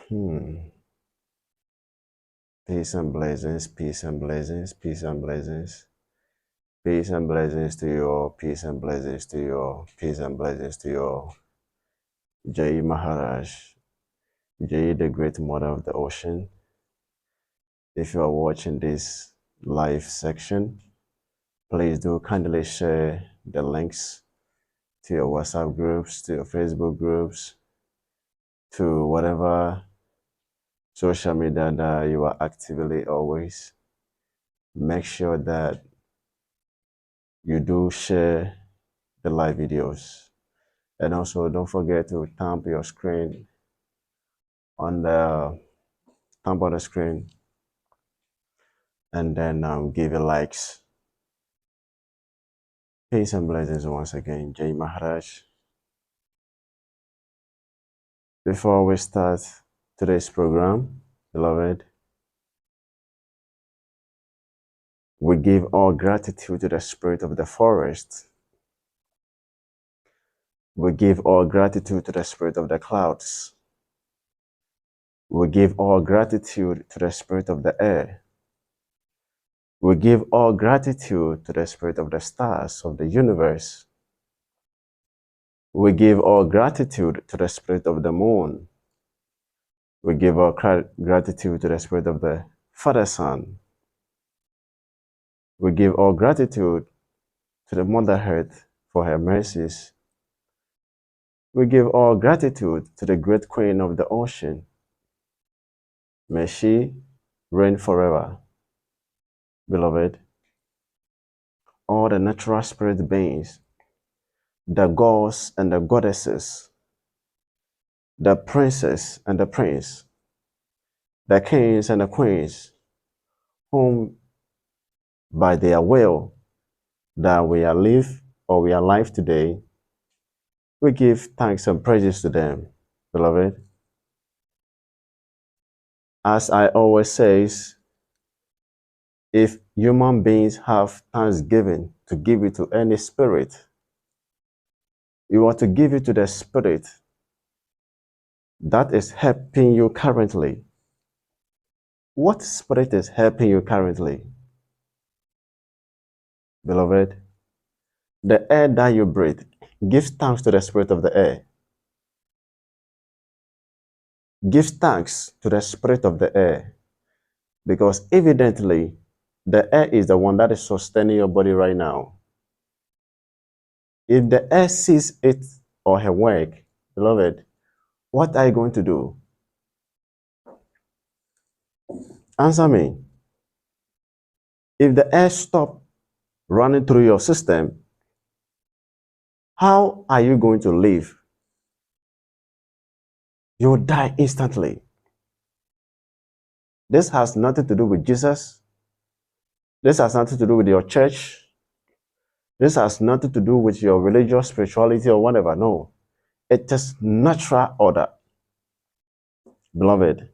Peace and blessings, peace and blessings, peace and blessings. Peace and blessings to you all, peace and blessings to you all, peace and blessings to you all. Jai Maharaj, Jai the great mother of the ocean. If you are watching this live section, please do kindly share the links to your WhatsApp groups, to your Facebook groups, to whatever social media that you are actively always. Make sure that you do share the live videos. And also don't forget to tap your screen on the tap on the screen and then give it likes. Peace and blessings once again. Jai Maharaj. Before we start today's program, beloved, we give all gratitude to the spirit of the forest. We give all gratitude to the spirit of the clouds. We give all gratitude to the spirit of the air. We give all gratitude to the spirit of the stars of the universe. We give all gratitude to the spirit of the moon. We give all gratitude to the spirit of the Father Sun. We give all gratitude to the Mother Earth for her mercies. We give all gratitude to the great Queen of the ocean. May she reign forever. Beloved, all the natural spirit beings, the gods and the goddesses, the princess and the prince, the kings and the queens, whom by their will that we are alive today, we give thanks and praises to them, beloved. As I always say, if human beings have thanksgiving to give it to any spirit, you are to give it to the spirit that is helping you currently. What spirit is helping you currently? Beloved, the air that you breathe, give thanks to the spirit of the air. Give thanks to the spirit of the air, because evidently the air is the one that is sustaining your body right now. If the air sees it or her work, beloved, what are you going to do? Answer me. If the air stops running through your system, how are you going to live? You will die instantly. This has nothing to do with Jesus. This has nothing to do with your church. This has nothing to do with your religious spirituality or whatever. No. It is natural order. Beloved,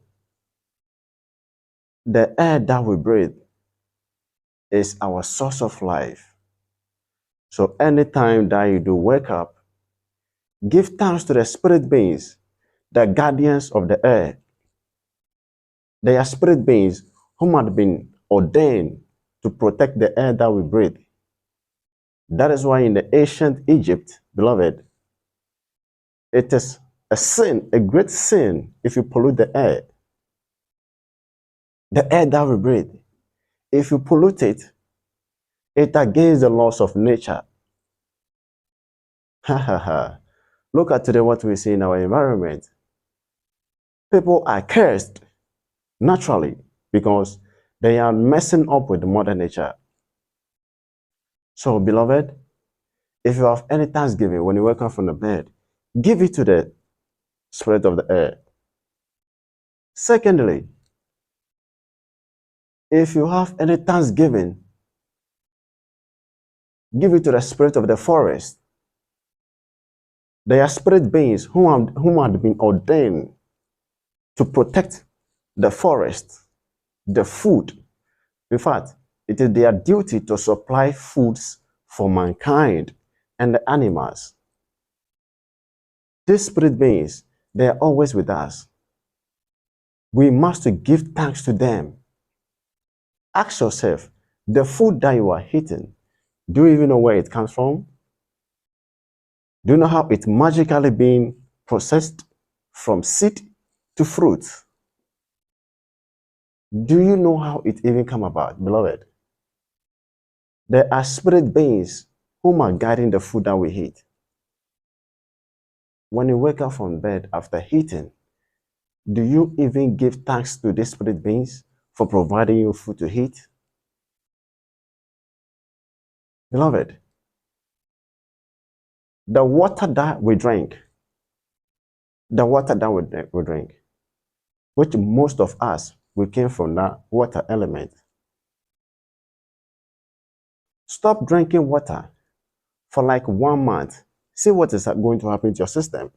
the air that we breathe is our source of life. So anytime that you do wake up, give thanks to the spirit beings, the guardians of the air. They are spirit beings whom had been ordained to protect the air that we breathe. That is why in the ancient Egypt, beloved, it is a sin, a great sin, if you pollute the air. The air that we breathe, if you pollute it, it's against the laws of nature. Ha ha ha. Look at today what we see in our environment. People are cursed naturally because they are messing up with Mother Nature. So, beloved, if you have any thanksgiving when you wake up from the bed, give it to the spirit of the air. Secondly, if you have any thanksgiving, give it to the spirit of the forest. They are spirit beings whom had been ordained to protect the forest, the food. In fact, it is their duty to supply foods for mankind and the animals. These spirit beings, they are always with us. We must give thanks to them. Ask yourself, the food that you are eating, do you even know where it comes from? Do you know how it magically being processed from seed to fruit? Do you know how it even come about, beloved? There are spirit beings whom are guiding the food that we eat. When you wake up from bed after eating, do you even give thanks to these spirit beings for providing you food to eat? Beloved, the water that we drink, which most of us, we came from that water element. Stop drinking water for like 1 month. See what is going to happen to your system.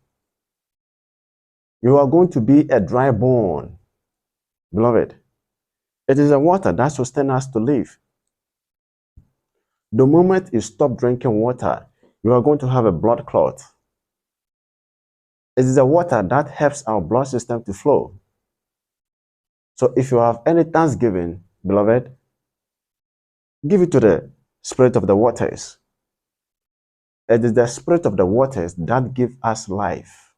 You are going to be a dry bone. Beloved, it is the water that sustains us to live. The moment you stop drinking water, you are going to have a blood clot. It is the water that helps our blood system to flow. So if you have any thanksgiving, beloved, give it to the spirit of the waters. It is the spirit of the waters that gives us life.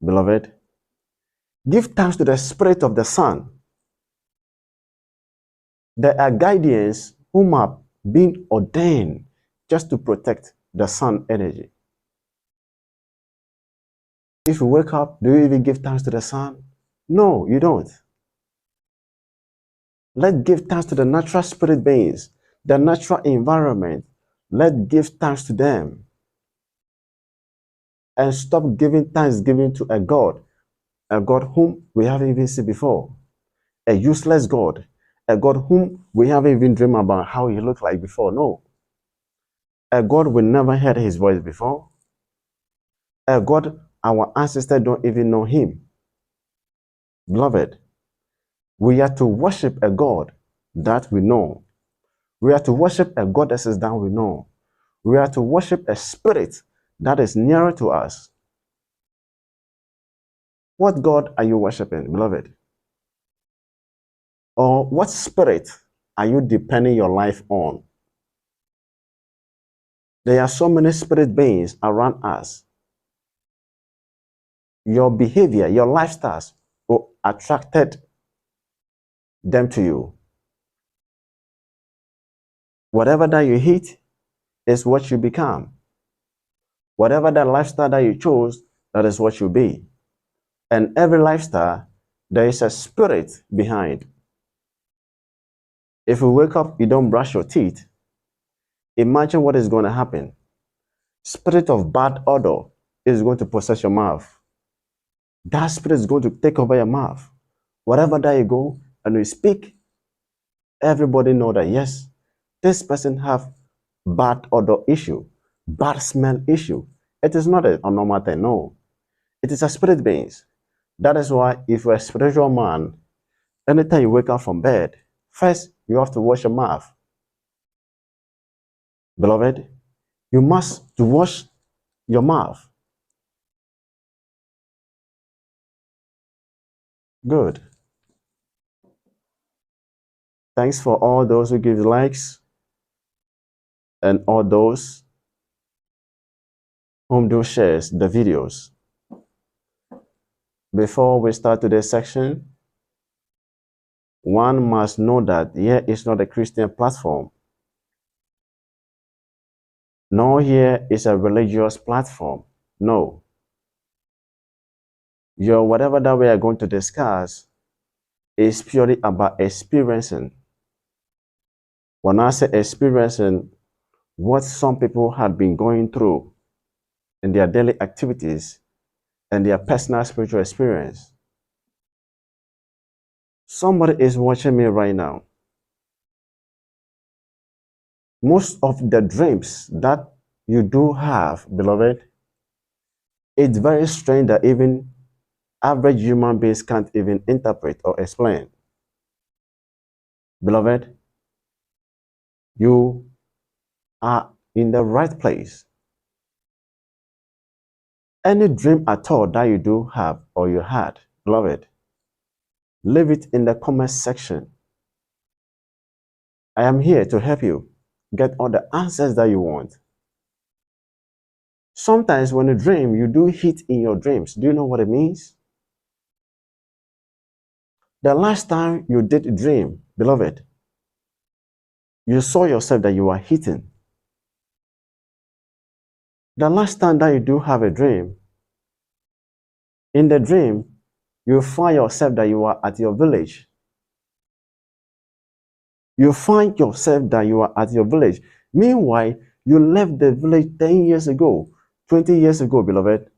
Beloved, give thanks to the spirit of the sun. There are guardians whom are being ordained just to protect the sun energy. If you wake up, do you even give thanks to the sun? No, you don't. Let's give thanks to the natural spirit beings, the natural environment. Let's give thanks to them. And stop giving thanksgiving to a God whom we haven't even seen before, a useless God, a God whom we haven't even dreamed about how he looked like before. No. A God we never heard his voice before. A God our ancestors don't even know him. Beloved, we are to worship a God that we know. We are to worship a goddess that we know. We are to worship a spirit that is nearer to us. What God are you worshiping, beloved? Or what spirit are you depending your life on? There are so many spirit beings around us. Your behavior, your lifestyles will attracted them to you. Whatever that you eat is what you become. Whatever that lifestyle that you chose, that is what you be. And every lifestyle, there is a spirit behind. If you wake up, you don't brush your teeth, imagine what is going to happen. Spirit of bad odor is going to possess your mouth. That spirit is going to take over your mouth. Wherever that you go and you speak, everybody know that yes, this person have bad odor issue, bad smell issue. It is not a normal thing, no. It is a spirit beings. That is why if you're a spiritual man, anytime you wake up from bed, first you have to wash your mouth. Beloved, you must wash your mouth. Good. Thanks for all those who give likes and all those whom do shares the videos. Before we start today's section, one must know that here is not a Christian platform, nor here is a religious platform. No. Whatever that we are going to discuss is purely about experiencing. When I say experiencing, what some people have been going through in their daily activities and their personal spiritual experience. Somebody is watching me right now. Most of the dreams that you do have, beloved, it's very strange that even average human beings can't even interpret or explain. Beloved, you are in the right place. Any dream at all that you do have or you had, Beloved, leave it in the comment section. I am here to help you get all the answers that you want. Sometimes when you dream, you do hit in your dreams. Do you know what it means? The last time you did dream, beloved, you saw yourself that you were hitting. The last time that you do have a dream, in the dream, you find yourself that you are at your village. You find yourself that you are at your village. Meanwhile, you left the village 10 years ago, 20 years ago, beloved.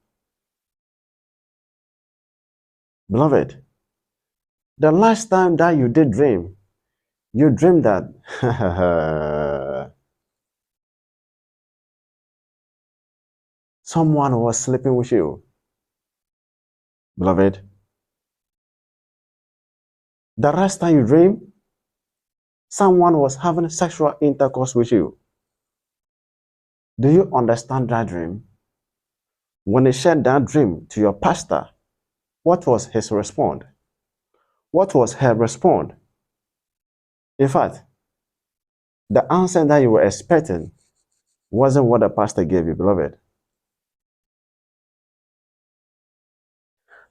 Beloved, the last time that you did dream, you dreamed that someone was sleeping with you. Beloved, the last time you dreamed, someone was having sexual intercourse with you. Do you understand that dream? When you shared that dream to your pastor, what was his response? What was her response? In fact, the answer that you were expecting wasn't what the pastor gave you, beloved.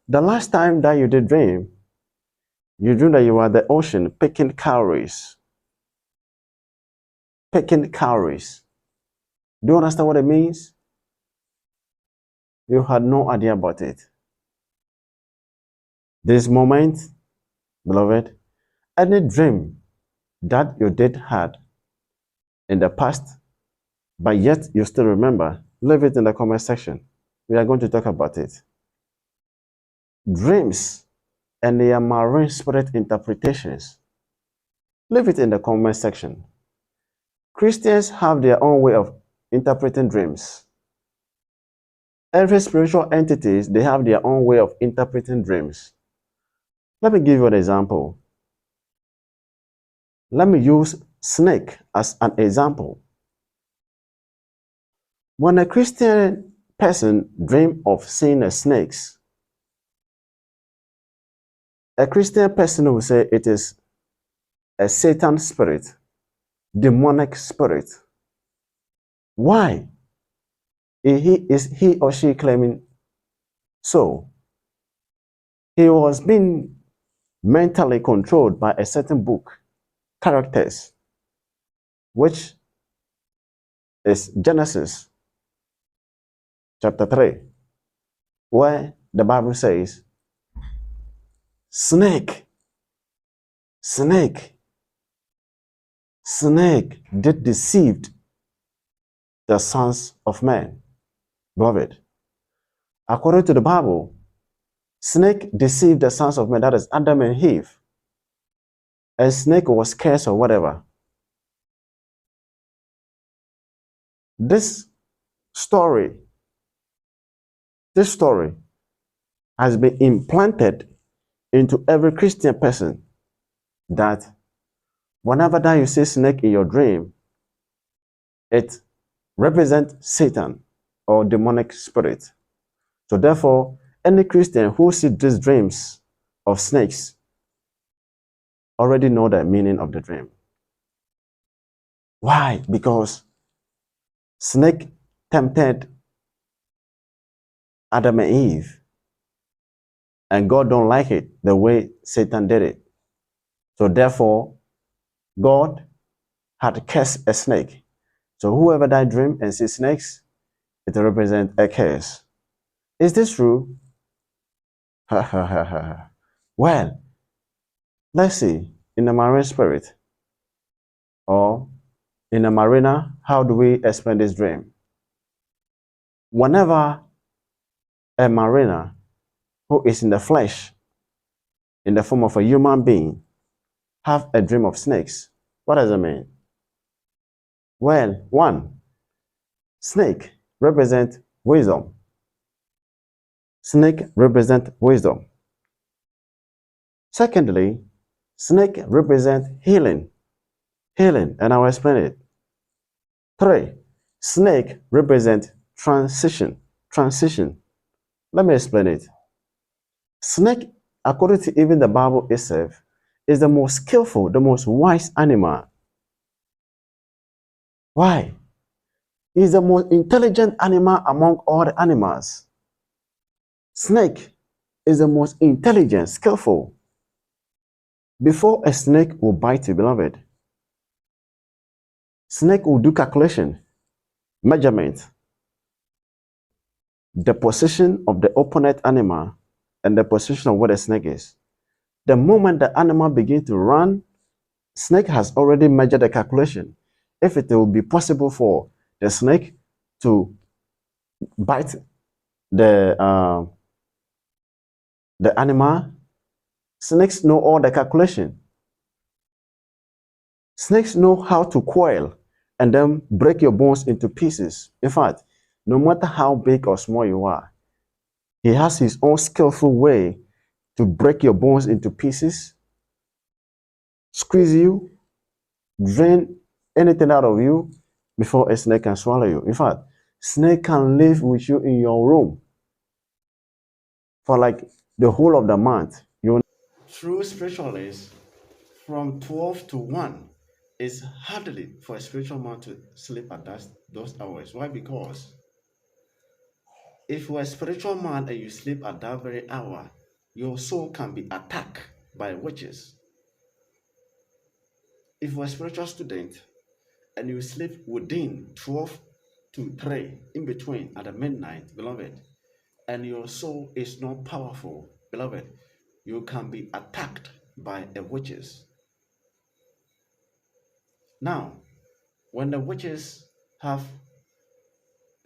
The last time that you did dream, you dreamed that you were at the ocean picking calories. Picking calories. Do you understand what it means? You had no idea about it. This moment, beloved, any dream that you did had in the past, but yet you still remember, leave it in the comment section. We are going to talk about it. Dreams and their marine spirit interpretations. Leave it in the comment section. Christians have their own way of interpreting dreams. Every spiritual entities, they have their own way of interpreting dreams. Let me give you an example. Let me use snake as an example. When a Christian person dreams of seeing a snake, a Christian person will say it is a Satan spirit, demonic spirit. Why is he or she claiming so? He was being mentally controlled by a certain book, characters, which is Genesis chapter 3, where the Bible says, snake did deceive the sons of men. Beloved, according to the Bible, snake deceived the sons of men, that is Adam and Eve. A snake was cursed or whatever. This story has been implanted into every Christian person, that whenever that you see snake in your dream, it represents Satan or demonic spirit. So therefore, any Christian who sees these dreams of snakes already know the meaning of the dream. Why? Because snake tempted Adam and Eve, and God don't like it the way Satan did it. So therefore, God had cursed a snake. So whoever that dream and sees snakes, it represents a curse. Is this true? Well, let's see, in the marine spirit or in the marina, how do we explain this dream? Whenever a mariner who is in the flesh, in the form of a human being, have a dream of snakes, what does it mean? Well, one, snake represent wisdom. Snake represent wisdom. Secondly, snake represent healing. Healing, and I'll explain it. 3, snake represent transition. Transition. Let me explain it. Snake according to even the Bible itself, is the most skillful, the most wise animal. Why? He's the most intelligent animal among all the animals. Snake is the most intelligent, skillful. Before a snake will bite you, beloved, snake will do calculation, measurement, the position of the opponent animal and the position of where the snake is. The moment the animal begins to run, snake has already measured the calculation. If it will be possible for the snake to bite the animal, snakes know all the calculation. Snakes know how to coil and then break your bones into pieces. In fact, no matter how big or small you are, he has his own skillful way to break your bones into pieces, squeeze you, drain anything out of you before a snake can swallow you. In fact, snake can live with you in your room for like the whole of the month. True spiritualists from 12 to 1 is hardly for a spiritual man to sleep at those hours. Why? Because if you're a spiritual man and you sleep at that very hour, your soul can be attacked by witches. If you're a spiritual student and you sleep within 12 to 3, in between at the midnight, beloved, and your soul is not powerful, beloved, you can be attacked by the witches. Now, when the witches have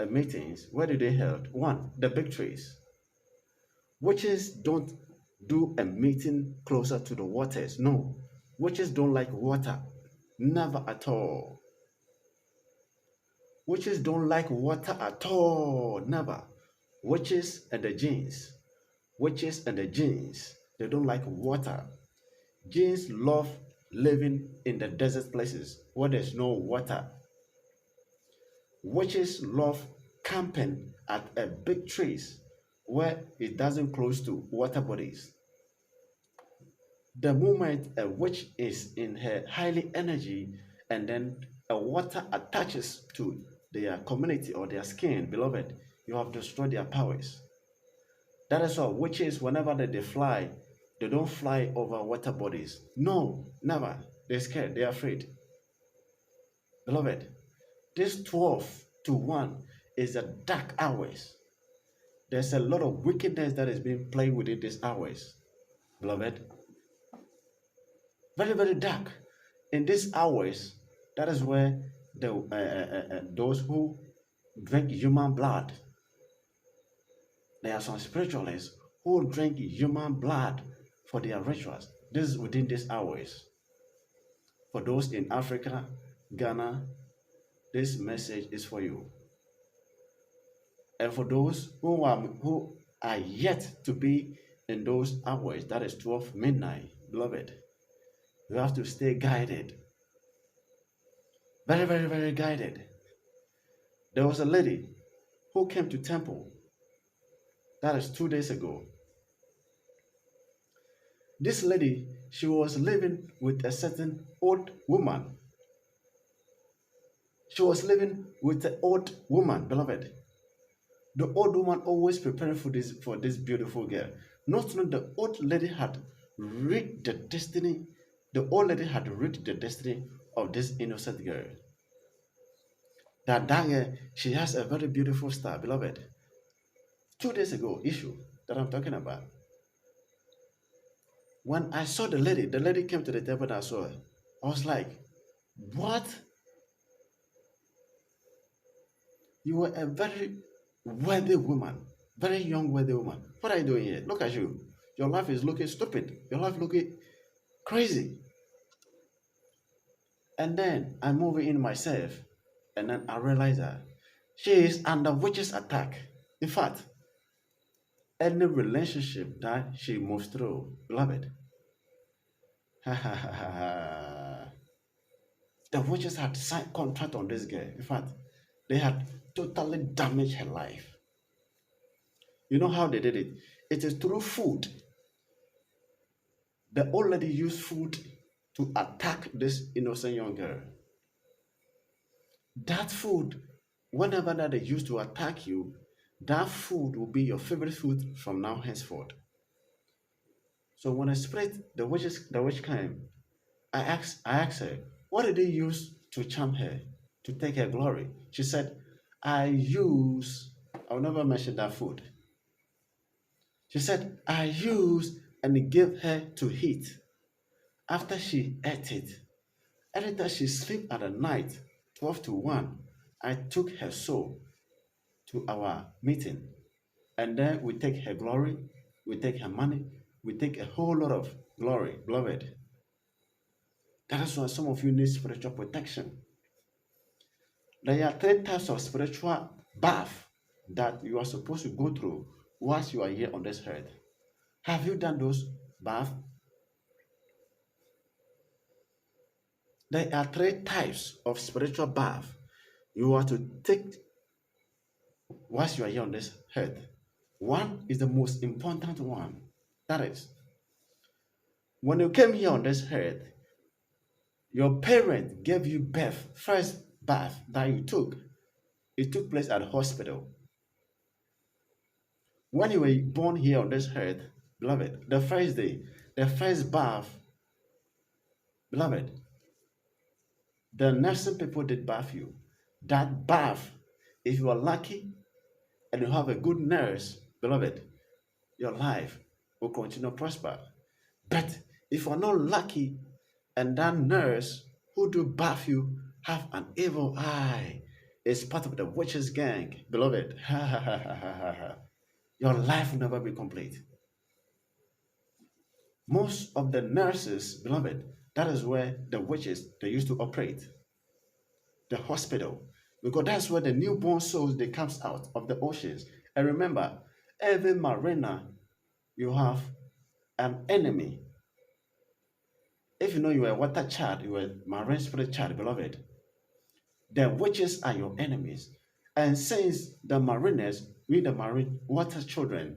meetings, where do they held? One, the big trees. Witches don't do a meeting closer to the waters. No, witches don't like water. Never at all. Witches don't like water at all. Never. Witches and the jinns. Witches and the jinns. They don't like water. Jinns love living in the desert places where there's no water. Witches love camping at a big trees where it doesn't close to water bodies. The moment a witch is in her highly energy and then a water attaches to their community or their skin, beloved, you have destroyed their powers. That is why witches, whenever they fly, they don't fly over water bodies. No, never. They're scared, they're afraid. Beloved, this 12 to 1 is the dark hours. There's a lot of wickedness that is being played within these hours, beloved. Very, very dark. In these hours, that is where those who drink human blood, there are some spiritualists who drink human blood for their rituals. This is within these hours. For those in Africa, Ghana, this message is for you. And for those who are yet to be in those hours, that is 12 midnight, beloved, you have to stay guided. Very, very, very guided. There was a lady who came to temple. That is 2 days ago. This lady, she was living with a certain old woman. She was living with an old woman, beloved. The old woman always preparing for this beautiful girl. Not knowing the old lady had read the destiny. The old lady had read the destiny of this innocent girl. That girl, she has a very beautiful star, beloved. 2 days ago, issue that I'm talking about. When I saw the lady came to the table and I saw her. I was like, what? You were a very worthy woman, very young worthy woman. What are you doing here? Look at you. Your life is looking stupid. Your life looking crazy. And then I move in myself, and then I realize that she is under witch's attack. In fact, any relationship that she moves through, beloved, the witches had signed contract on this girl. In fact, they had totally damaged her life. You know how they did it? It is through food. The old lady used food to attack this innocent young girl. That food, whenever that they used to attack you, that food will be your favorite food from now henceforth. So when I spirit, the witch came, I asked her, what did they use to charm her, to take her glory? She said, I'll never mention that food. She said, I used and gave her to eat. After she ate it, anytime she sleep at the night, 12 to 1, I took her soul to our meeting. And then we take her glory, we take her money, we take a whole lot of glory, beloved. That is why some of you need spiritual protection. There are three types of spiritual bath that you are supposed to go through whilst you are here on this earth. Have you done those baths? There are three types of spiritual bath you are to take whilst you are here on this earth. One is the most important one. That is, when you came here on this earth, your parent gave you birth, first bath that you took. It took place at the hospital. When you were born here on this earth, beloved, the first day, the first bath, beloved, the nursing people did bath you. That bath, if you are lucky and you have a good nurse, beloved, your life will continue to prosper. But if you are not lucky and that nurse who do bath you have an evil eye, is part of the witches gang, beloved, your life will never be complete. Most of the nurses, beloved, that is where the witches they used to operate. The hospital. Because that's where the newborn souls they comes out of the oceans. And remember, every marina you have an enemy. If you know you are a water child, you are a marine spirit child, beloved, the witches are your enemies. And since the mariners, we the marine water children,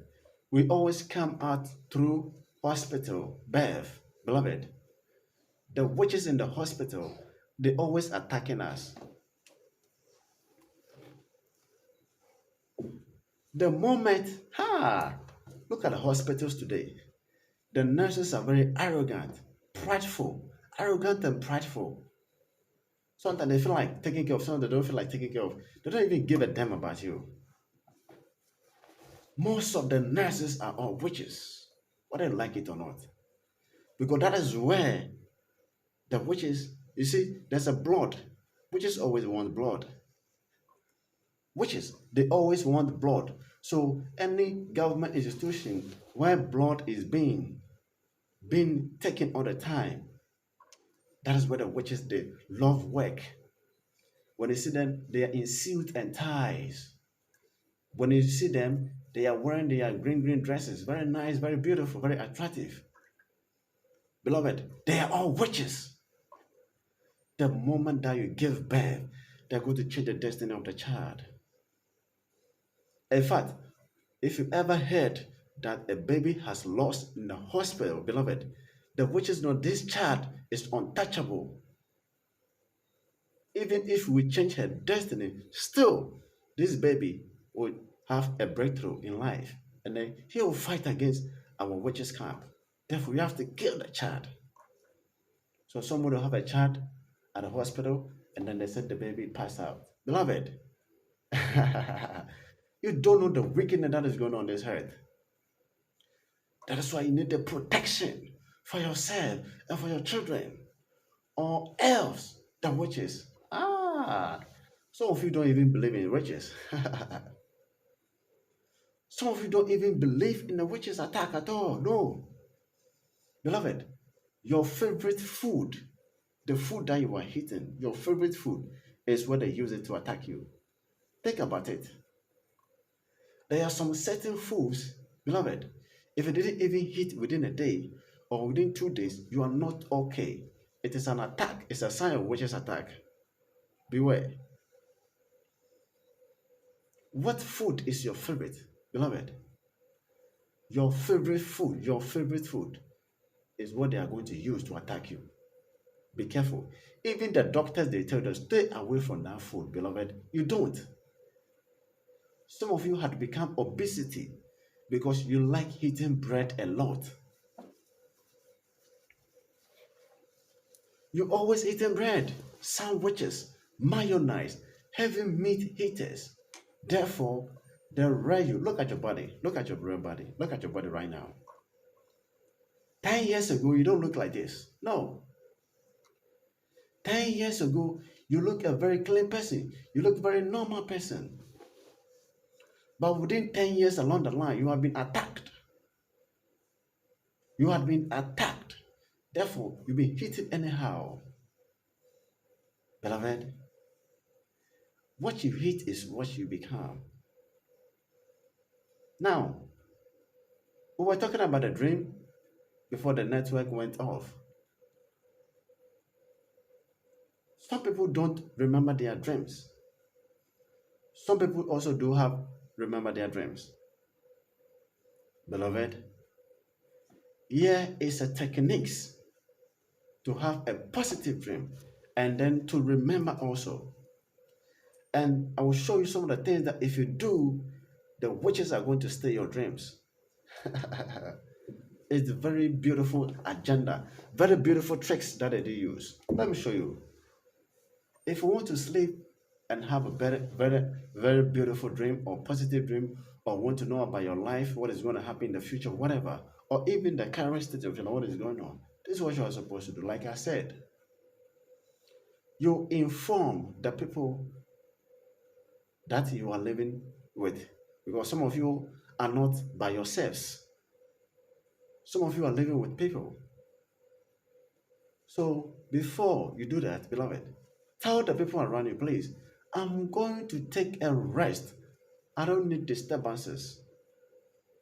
we always come out through hospital, birth, beloved. The witches in the hospital, they always attacking us. The moment, look at the hospitals today. The nurses are very arrogant, prideful, arrogant and prideful. Sometimes they feel like taking care of someone they don't feel like taking care of. They don't even give a damn about you. Most of the nurses are all witches, whether they like it or not. Because that is where the witches, you see, there's a blood. Witches always want blood. Witches, they always want blood. So any government institution where blood is being taken all the time, that is where the witches they love work. When you see them, they are in suit and ties. When you see them, they are wearing their green dresses, very nice, very beautiful, very attractive. Beloved, they are all witches. The moment that you give birth, they're going to change the destiny of the child. In fact, if you ever heard that a baby has lost in the hospital, beloved, the witches know this child is untouchable. Even if we change her destiny, still this baby will have a breakthrough in life. And then he will fight against our witches camp. Therefore, we have to kill the child. So someone will have a child at a hospital and then they said the baby passed out. Beloved, you don't know the wickedness that is going on this earth. That is why you need the protection for yourself and for your children. Or else the witches. Some of you don't even believe in witches. Some of you don't even believe in the witches attack at all. No. Beloved, your favorite food, the food that you are eating, your favorite food is what they use it to attack you. Think about it. There are some certain foods, beloved, if you didn't even eat within a day or within 2 days, you are not okay. It is an attack. It's a sign of witches attack. Beware. What food is your favorite, beloved? Your favorite food. is what they are going to use to attack you. Be careful. Even the doctors, they tell you, stay away from that food, beloved. You don't. Some of you had become obesity because you like eating bread a lot. You always eating bread, sandwiches, mayonnaise, heavy meat eaters. Therefore, they rear you. Look at your body. Look at your real body. Look at your body right now. 10 years ago, you don't look like this. No. 10 years ago, you look a very clean person. You look very normal person. But within 10 years along the line, you have been attacked. You have been attacked. Therefore, you've been hit anyhow. Beloved, what you hit is what you become. Now, we were talking about a dream before the network went off. Some people don't remember their dreams. Some people also do have remember their dreams. Beloved, here is a techniques to have a positive dream and then to remember also. And I will show you some of the things that if you do, the witches are going to stay your dreams. It's a very beautiful agenda, very beautiful tricks that they do use. Let me show you. If you want to sleep and have a very, very, very beautiful dream or positive dream, or want to know about your life, what is going to happen in the future, whatever, or even the current state of what is going on, this is what you are supposed to do. Like I said, you inform the people that you are living with, because some of you are not by yourselves. Some of you are living with people. So before you do that, beloved, tell the people around you, please, I'm going to take a rest. I don't need disturbances.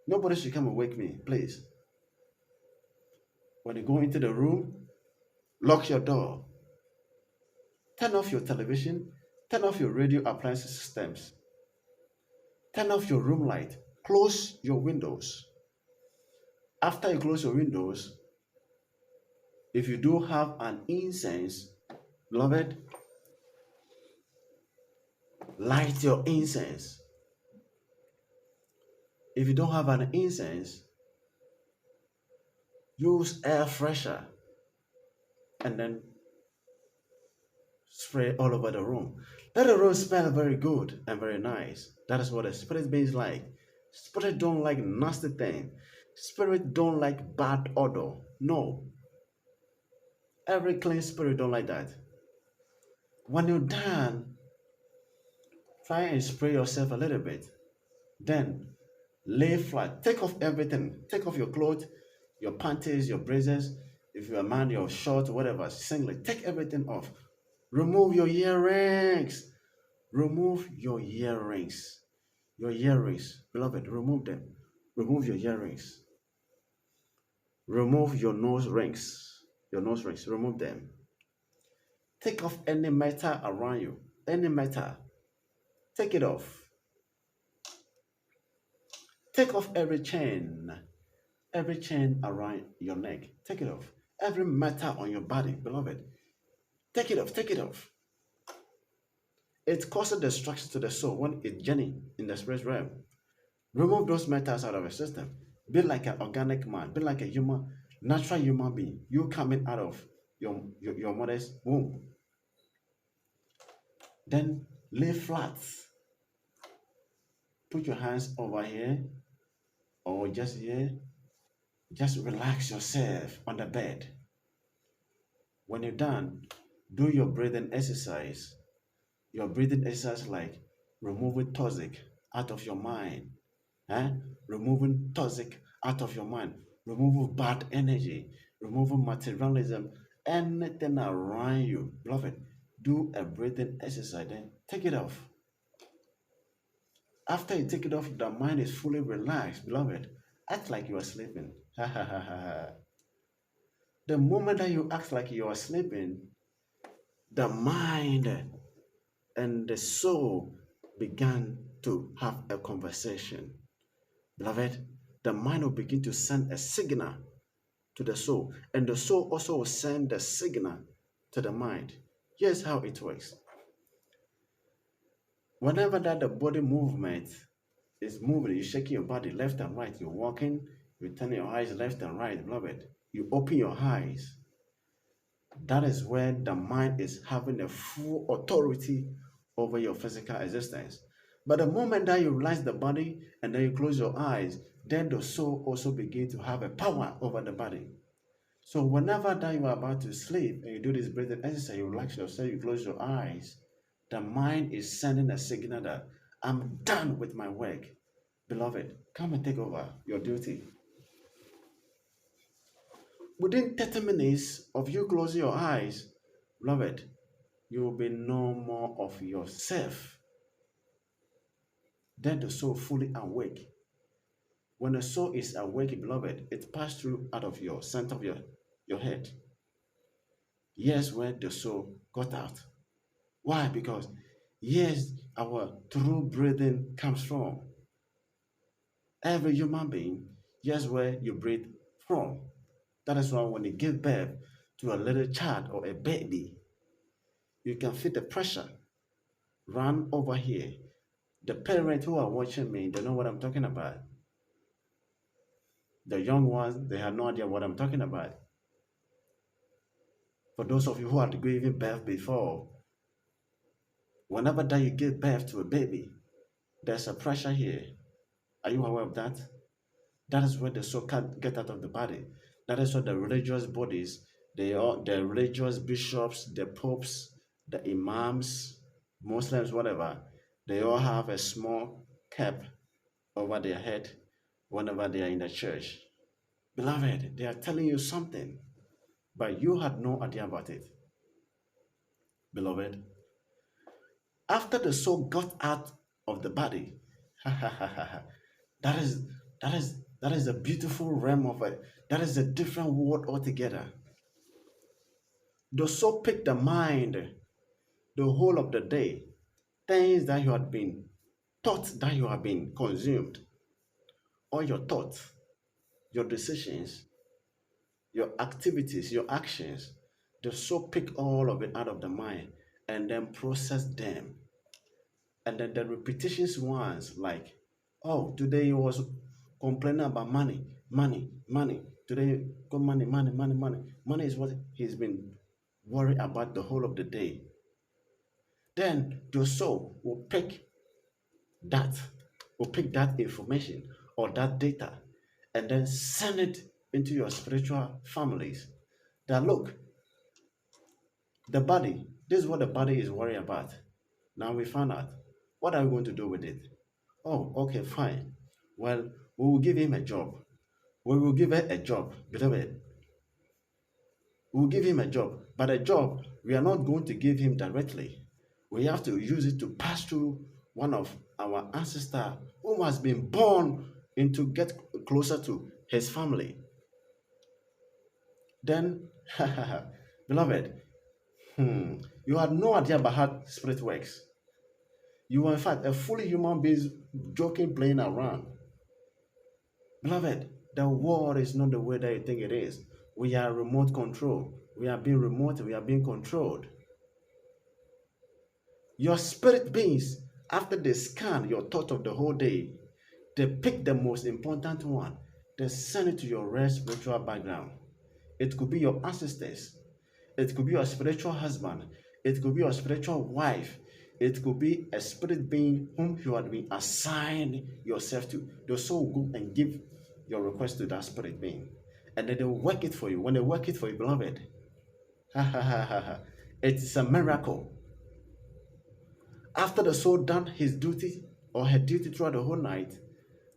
Nobody should come and wake me, please. When you go into the room, lock your door. Turn off your television. Turn off your radio appliance systems. Turn off your room light. Close your windows. After you close your windows, if you do have an incense, beloved, light your incense. If you don't have an incense, use air fresher and then spray all over the room. Let the room smell very good and very nice. That is what a spirit being like. Spirit don't like nasty thing. Spirit don't like bad odor. No. Every clean spirit don't like that. When you're done, try and spray yourself a little bit. Then lay flat. Take off everything. Take off your clothes, your panties, your braces. If you're a man, your short, whatever, singlet. Take everything off. Remove your earrings. Remove your earrings. Your earrings, beloved, remove them. Remove your earrings. Remove your nose rings. Your nose rings, remove them. Take off any metal around you. Any metal. Take it off. Take off every chain. Every chain around your neck. Take it off. Every metal on your body, beloved. Take it off. Take it off. It causes destruction to the soul when it's journey in the spirit realm. Remove those metals out of your system. Be like an organic man. Be like a human, natural human being. You coming out of your mother's womb. Then lay flat. Put your hands over here or just here. Just relax yourself on the bed. When you're done, do your breathing exercise. Your breathing exercise like removing toxic out of your mind. Eh? Removing toxic out of your mind. Removing bad energy. Removing materialism. Anything around you. Beloved, do a breathing exercise. Then take it off. After you take it off, the mind is fully relaxed. Beloved, act like you are sleeping. The moment that you act like you are sleeping, the mind and the soul began to have a conversation. Beloved, the mind will begin to send a signal to the soul, and the soul also will send the signal to the mind. Here's how it works. Whenever that the body movement is moving, you're shaking your body left and right, you're walking, you turn your eyes left and right, beloved. You open your eyes. That is where the mind is having a full authority over your physical existence. But the moment that you relax the body and then you close your eyes, then the soul also begins to have a power over the body. So whenever that you are about to sleep and you do this breathing exercise, you relax yourself, you close your eyes, the mind is sending a signal that I'm done with my work. Beloved, come and take over your duty. Within 30 minutes of you closing your eyes, beloved, you will be no more of yourself. Then the soul fully awake. When the soul is awake, beloved, it passed through out of your center of your head. Here's where the soul got out. Why? Because here's our true breathing comes from. Every human being, here's where you breathe from. That is why when you give birth to a little child or a baby, you can feel the pressure run over here. The parents who are watching me, they know what I'm talking about. The young ones, they have no idea what I'm talking about. For those of you who had given birth before, whenever that you give birth to a baby, there's a pressure here. Are you aware of that? That is where the soul can't get out of the body. That is what the religious bodies, the religious bishops, the popes, the imams, Muslims, whatever, they all have a small cap over their head whenever they are in the church. Beloved, they are telling you something, but you had no idea about it. Beloved, after the soul got out of the body, that is that is a beautiful realm of it. That is a different world altogether. The soul picked the mind the whole of the day, things that you had been taught that you have been consumed, all your thoughts, your decisions, your activities, your actions. The soul pick all of it out of the mind and then process them. And then the repetitions ones like, oh, today he was complaining about money, money, money. Today, got money, money, money, money. Money is what he's been worried about the whole of the day. Then the soul that, will pick that information or that data and then send it into your spiritual families. That look, the body, this is what the body is worried about. Now we found out. What are we going to do with it? Oh, okay, fine. Well, we will give him a job. We will give her a job. Beloved, we will give him a job. But a job, we are not going to give him directly. We have to use it to pass through one of our ancestors who has been born into get closer to his family. Then, beloved, you had no idea about how spirit works. You are, in fact, a fully human being joking, playing around. Beloved, the world is not the way that you think it is. We are remote control. We are being remote, we are being controlled. Your spirit beings, after they scan your thought of the whole day, they pick the most important one. They send it to your rare spiritual background. It could be your ancestors. It could be your spiritual husband. It could be your spiritual wife. It could be a spirit being whom you had been assigned yourself to. The soul will go and give your request to that spirit being. And then they will work it for you. When they work it for you, beloved, it's a miracle. After the soul done his duty or her duty throughout the whole night,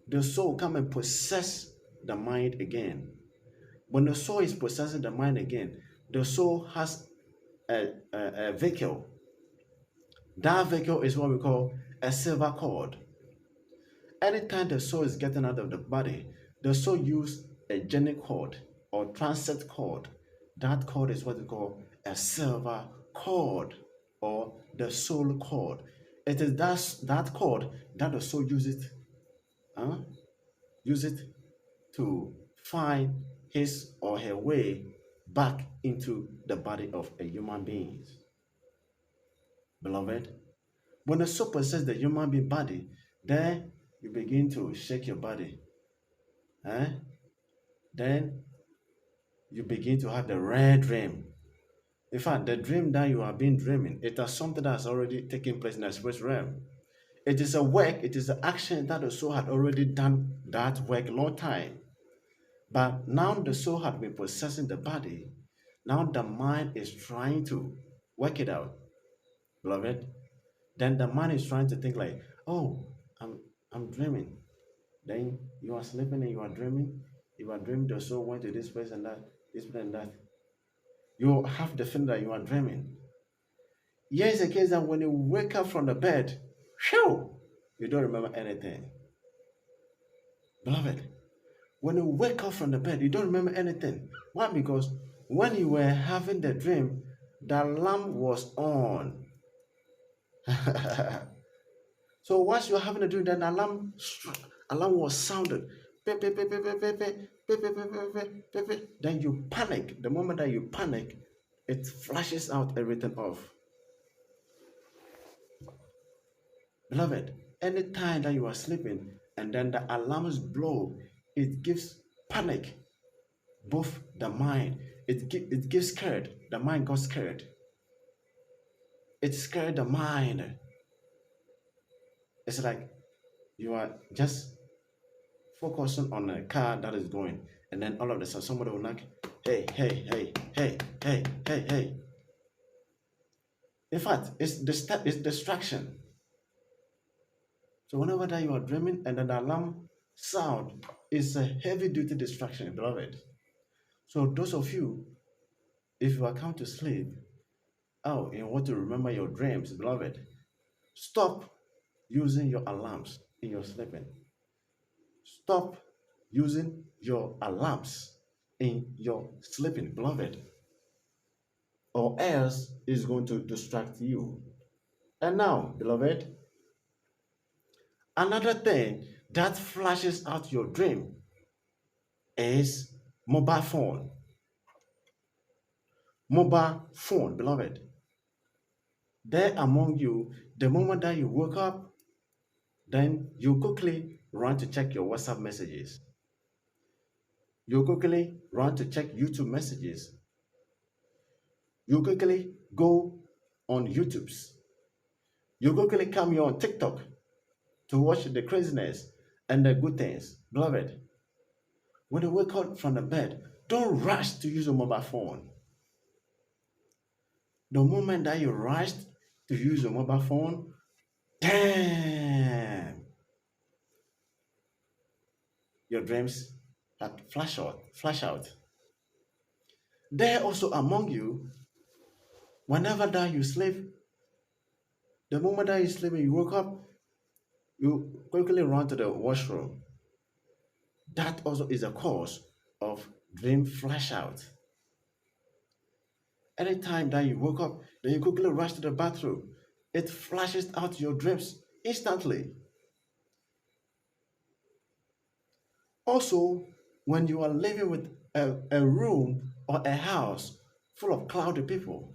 the soul come and possess the mind again. When the soul is possessing the mind again, the soul has a vehicle. That vehicle is what we call a silver cord. Anytime the soul is getting out of the body, the soul use a genic cord or transit cord. That cord is what we call a silver cord or the soul cord. It is that cord that the soul use it to find his or her way back into the body of a human being. Beloved, when the soul possesses the human being body, then you begin to shake your body. Eh? Then you begin to have the rare dream. In fact, the dream that you have been dreaming, it is something that has already taken place in the spirit realm. It is a work, it is an action that the soul had already done that work a long time. But now the soul had been possessing the body. Now the mind is trying to work it out, beloved. Then the mind is trying to think like, oh, I'm dreaming. Then you are sleeping and you are dreaming. You are dreaming the soul went to this place and that, this place and that. You have the feeling that you are dreaming. Here's the case that when you wake up from the bed, phew, you don't remember anything. Beloved, when you wake up from the bed, you don't remember anything. Why? Because when you were having the dream, the alarm was on. So once you're having a dream, then alarm was sounded. Then you panic. The moment that you panic, it flashes out everything off. Beloved, anytime that you are sleeping and then the alarms blow, it gives panic, both the mind, it gives scared. The mind got scared. It scared the mind. It's like you are just focusing on a car that is going, and then all of a sudden somebody will knock, hey, hey, hey, hey, hey, hey, hey. In fact, it's distraction. So whenever that you are dreaming and then the alarm sound is a heavy duty distraction, beloved. So those of you, if you are come to sleep, oh, and want to remember your dreams, beloved, stop using your alarms in your sleeping. Stop using your alarms in your sleeping, beloved, or else it's going to distract you. And now, beloved, another thing that flashes out your dream is mobile phone. Mobile phone, beloved. There among you, the moment that you woke up, then you quickly run to check your WhatsApp messages. You quickly run to check YouTube messages. You quickly go on YouTube's. You quickly come here on TikTok to watch the craziness and the good things. Beloved, when you wake up from the bed, don't rush to use your mobile phone. The moment that you rush to use your mobile phone, damn, your dreams had flash out. There also among you, whenever that you sleep, the moment that you sleep and you wake up, you quickly run to the washroom. That also is a cause of dream flash out. Anytime that you wake up, then you quickly rush to the bathroom. It flashes out your dreams instantly. Also, when you are living with a room or a house full of cloudy people,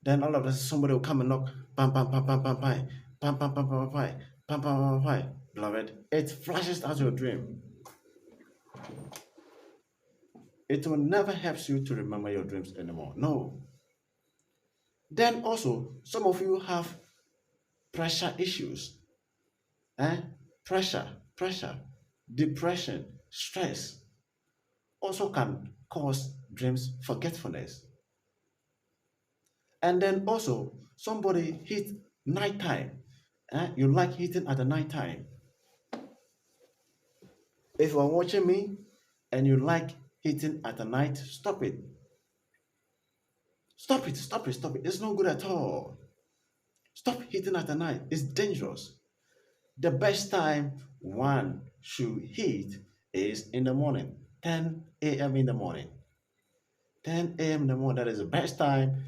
then all of a sudden somebody will come and knock, bam, bam, bam, bam, bam, bam, bam, bam, bam, bam, bam, bam, bam, bam, bam. Beloved, it flashes out your dream. It will never help you to remember your dreams anymore. No. Then also, some of you have pressure issues. Eh? Pressure, depression, stress also can cause dreams forgetfulness. And then also, somebody hit nighttime. You like hitting at the nighttime. If you are watching me and you like hitting at the night, stop it. Stop it, stop it, stop it. It's not good at all. Stop hitting at the night. It's dangerous. The best time one should hit is in the morning, 10 a.m. in the morning. 10 a.m. in the morning, that is the best time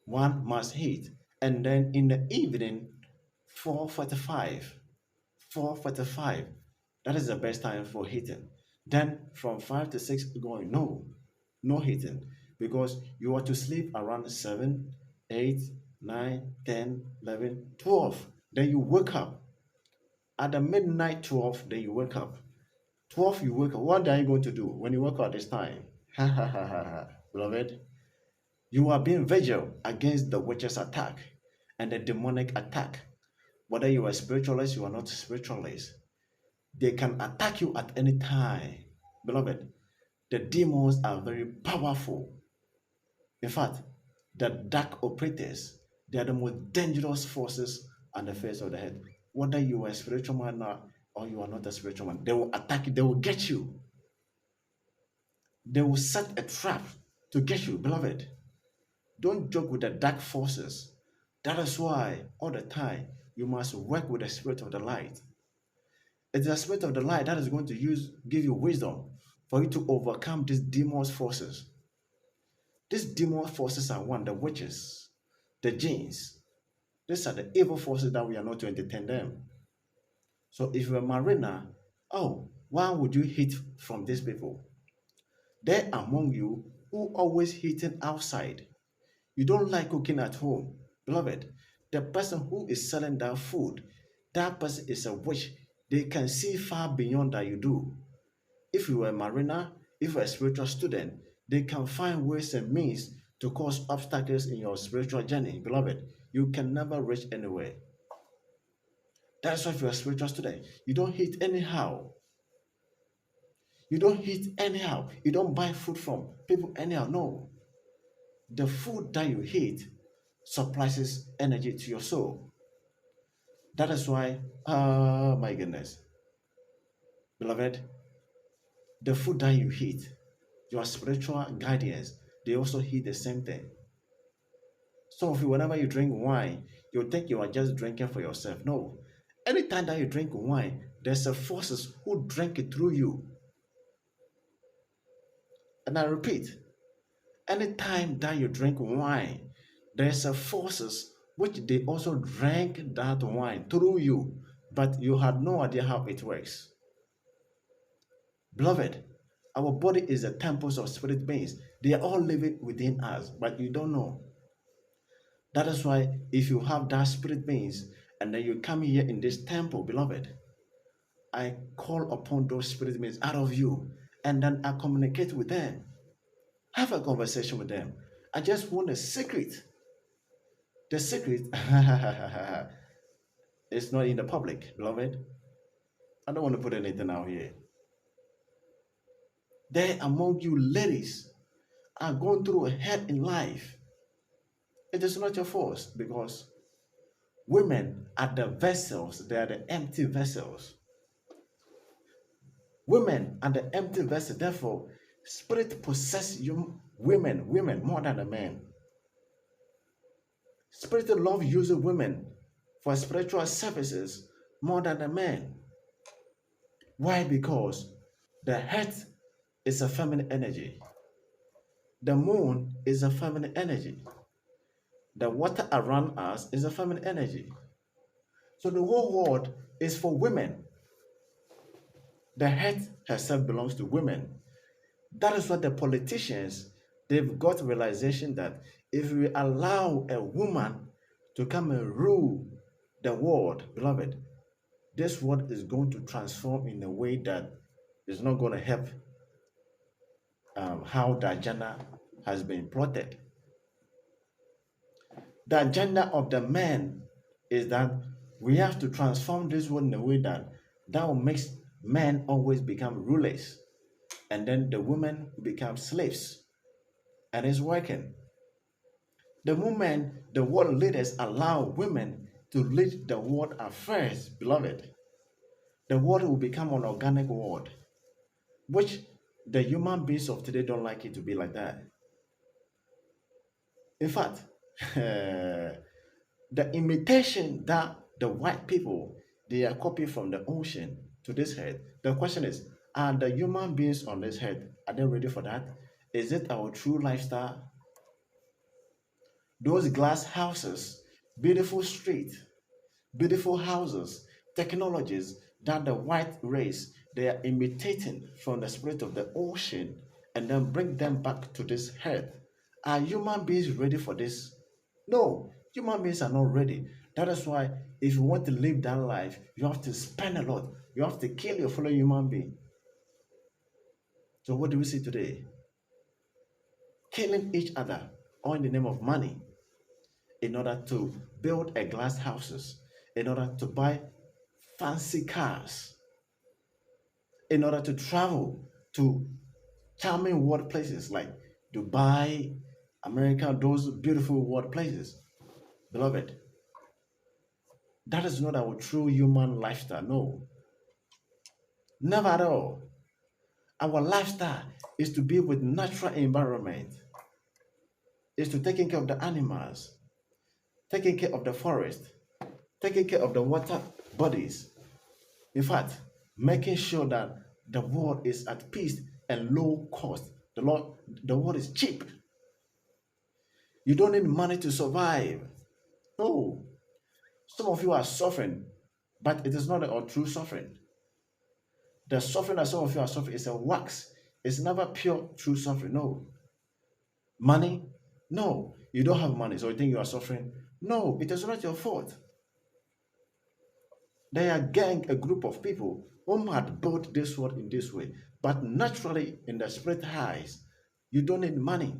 one must hit. And then in the evening, 4:45. 4:45. That is the best time for hitting. Then from 5 to 6 going, no, no heating, because you are to sleep around 7, 8, 9, 10, 11, 12. Then you wake up at the midnight 12. Then you wake up 12. You wake up. What are you going to do when you wake up this time? Ha ha ha ha ha, beloved. You are being vigil against the witch's attack and the demonic attack. Whether you are spiritualist, you are not spiritualist, they can attack you at any time. Beloved, the demons are very powerful. In fact, the dark operators, they are the most dangerous forces on the face of the earth. Whether you are a spiritual man or you are not a spiritual man, they will attack you, they will get you. They will set a trap to get you, beloved. Don't joke with the dark forces. That is why all the time you must work with the spirit of the light. It's the spirit of the light that is going to give you wisdom for you to overcome these demons forces. These demon forces are one, the witches, the jinns. These are the evil forces that we are not to entertain them. So if you're a mariner, oh, why would you hid from these people? They're among you who always eating outside. You don't like cooking at home. Beloved, the person who is selling that food, that person is a witch. They can see far beyond that you do. If you are a mariner, if you're a spiritual student, they can find ways and means to cause obstacles in your spiritual journey. Beloved, you can never reach anywhere. That's why if you're a spiritual student, you don't hit anyhow. You don't hit anyhow. You don't buy food from people anyhow. No. The food that you eat supplies energy to your soul. That is why, my goodness, beloved, the food that you eat, your spiritual guardians, they also eat the same thing. Some of you, whenever you drink wine, you think you are just drinking for yourself. No. Anytime that you drink wine, there's a forces who drink it through you. And I repeat, anytime that you drink wine, there's a forces which they also drank that wine through you, but you had no idea how it works. Beloved, our body is the temples of spirit beings. They are all living within us, but you don't know. That is why if you have that spirit beings and then you come here in this temple, beloved, I call upon those spirit beings out of you and then I communicate with them. Have a conversation with them. I just want a secret. The secret is not in the public, beloved. I don't want to put anything out here. There among you ladies are going through a hell in life. It is not your fault because women are the vessels, they are the empty vessels. Women are the empty vessels. Therefore, spirit possess you, women more than the men. Spirit love uses women for spiritual services more than the men. Why? Because the earth is a feminine energy. The moon is a feminine energy. The water around us is a feminine energy. So the whole world is for women. The earth herself belongs to women. That is what the politicians, they've got realization that if we allow a woman to come and rule the world, beloved, this world is going to transform in a way that is not going to help how the agenda has been plotted. The agenda of the men is that we have to transform this world in a way that will make men always become rulers, and then the women become slaves, and it's working. The moment the world leaders allow women to lead the world affairs, beloved, the world will become an organic world, which the human beings of today don't like it to be like that. In fact, the imitation that the white people they are copying from the ocean to this earth. The question is, are the human beings on this earth are they ready for that? Is it our true lifestyle? Those glass houses, beautiful streets, beautiful houses, technologies that the white race They are imitating from the spirit of the ocean and then bring them back to this earth. Are human beings ready for this? No, human beings are not ready. That is why if you want to live that life, you have to spend a lot. You have to kill your fellow human being. So what do we see today? Killing each other all in the name of money in order to build a glass houses, in order to buy fancy cars, in order to travel to charming world places like Dubai, America, those beautiful world places. Beloved, that is not our true human lifestyle. No, never at all. Our lifestyle is to be with natural environment, is to taking care of the animals, taking care of the forest, taking care of the water bodies. In fact, making sure that the world is at peace and low cost. The world is cheap. You don't need money to survive. No. Some of you are suffering, but it is not a true suffering. The suffering that some of you are suffering is a wax. It's never pure true suffering. No. Money? No. You don't have money, so you think you are suffering? No, it is not your fault. They are gang, a group of people whom had built this world in this way. But naturally, in the spirit highs, you don't need money.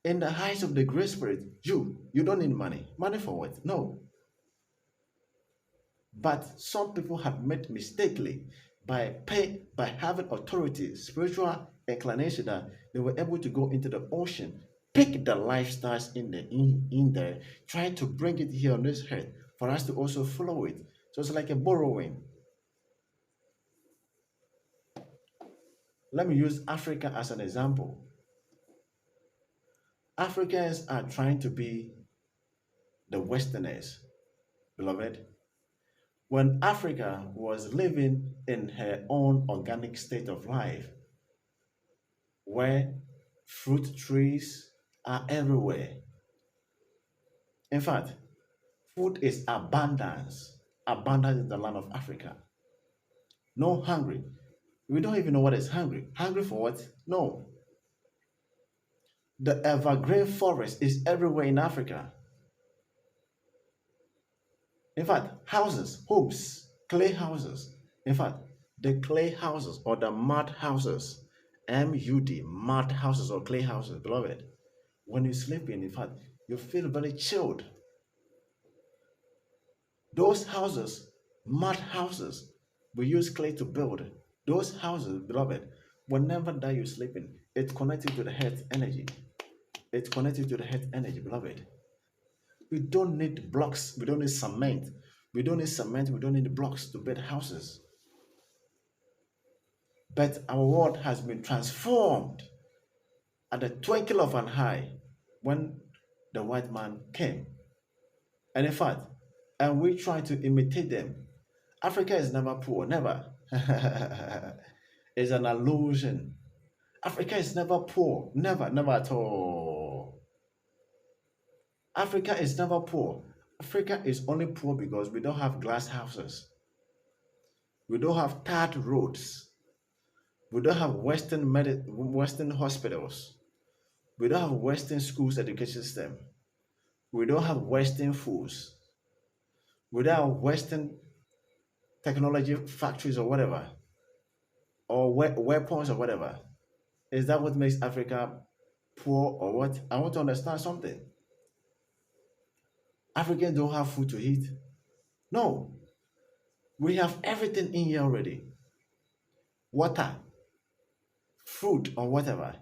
In the heights of the great spirit, you don't need money. Money for what? No. But some people have made mistakenly by having authority, spiritual inclination that they were able to go into the ocean, pick the lifestyles in there, try to bring it here on this earth for us to also follow it. So it's like a borrowing. Let me use Africa as an example. Africans are trying to be the Westerners, beloved. When Africa was living in her own organic state of life, where fruit trees are everywhere. In fact, food is abundance. Abundance in the land of Africa. No hungry. We don't even know what is hungry. Hungry for what? No. The evergreen forest is everywhere in Africa. In fact, houses, homes, clay houses. In fact, the clay houses or the mud houses, MUD, mud houses or clay houses, beloved. When you sleep in fact, you feel very chilled. Those houses, mud houses, we use clay to build. Those houses, beloved, whenever that you sleep in, it's connected to the earth energy. It's connected to the earth energy, beloved. We don't need blocks. We don't need cement. We don't need cement. We don't need blocks to build houses. But our world has been transformed at the twinkle of an eye when the white man came. And in fact, and we try to imitate them. Africa is never poor, never. It's an illusion. Africa is never poor, never, never at all. Africa is never poor. Africa is only poor because we don't have glass houses. We don't have tarred roads. We don't have Western hospitals. We don't have Western schools education system. We don't have Western foods. We don't have Western technology factories or whatever, or weapons or whatever. Is that what makes Africa poor or what? I want to understand something. Africans don't have food to eat. No, we have everything in here already. Water, fruit, or whatever.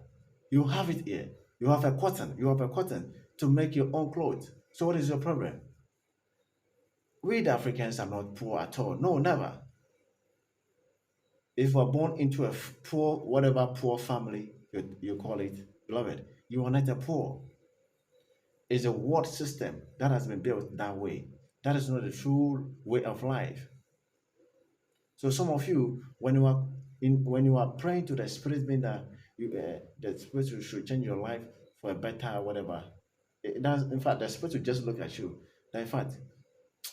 You have it here. You have a cotton. You have a cotton to make your own clothes. So what is your problem? We the Africans are not poor at all. No, never. If we're born into a poor, whatever poor family you call it, beloved, you are not a poor. It's a world system that has been built that way. That is not the true way of life. So some of you, when you are praying to the spirit being that the spirit should change your life for a better whatever, it does. In fact, the spirit will just look at you. That in fact,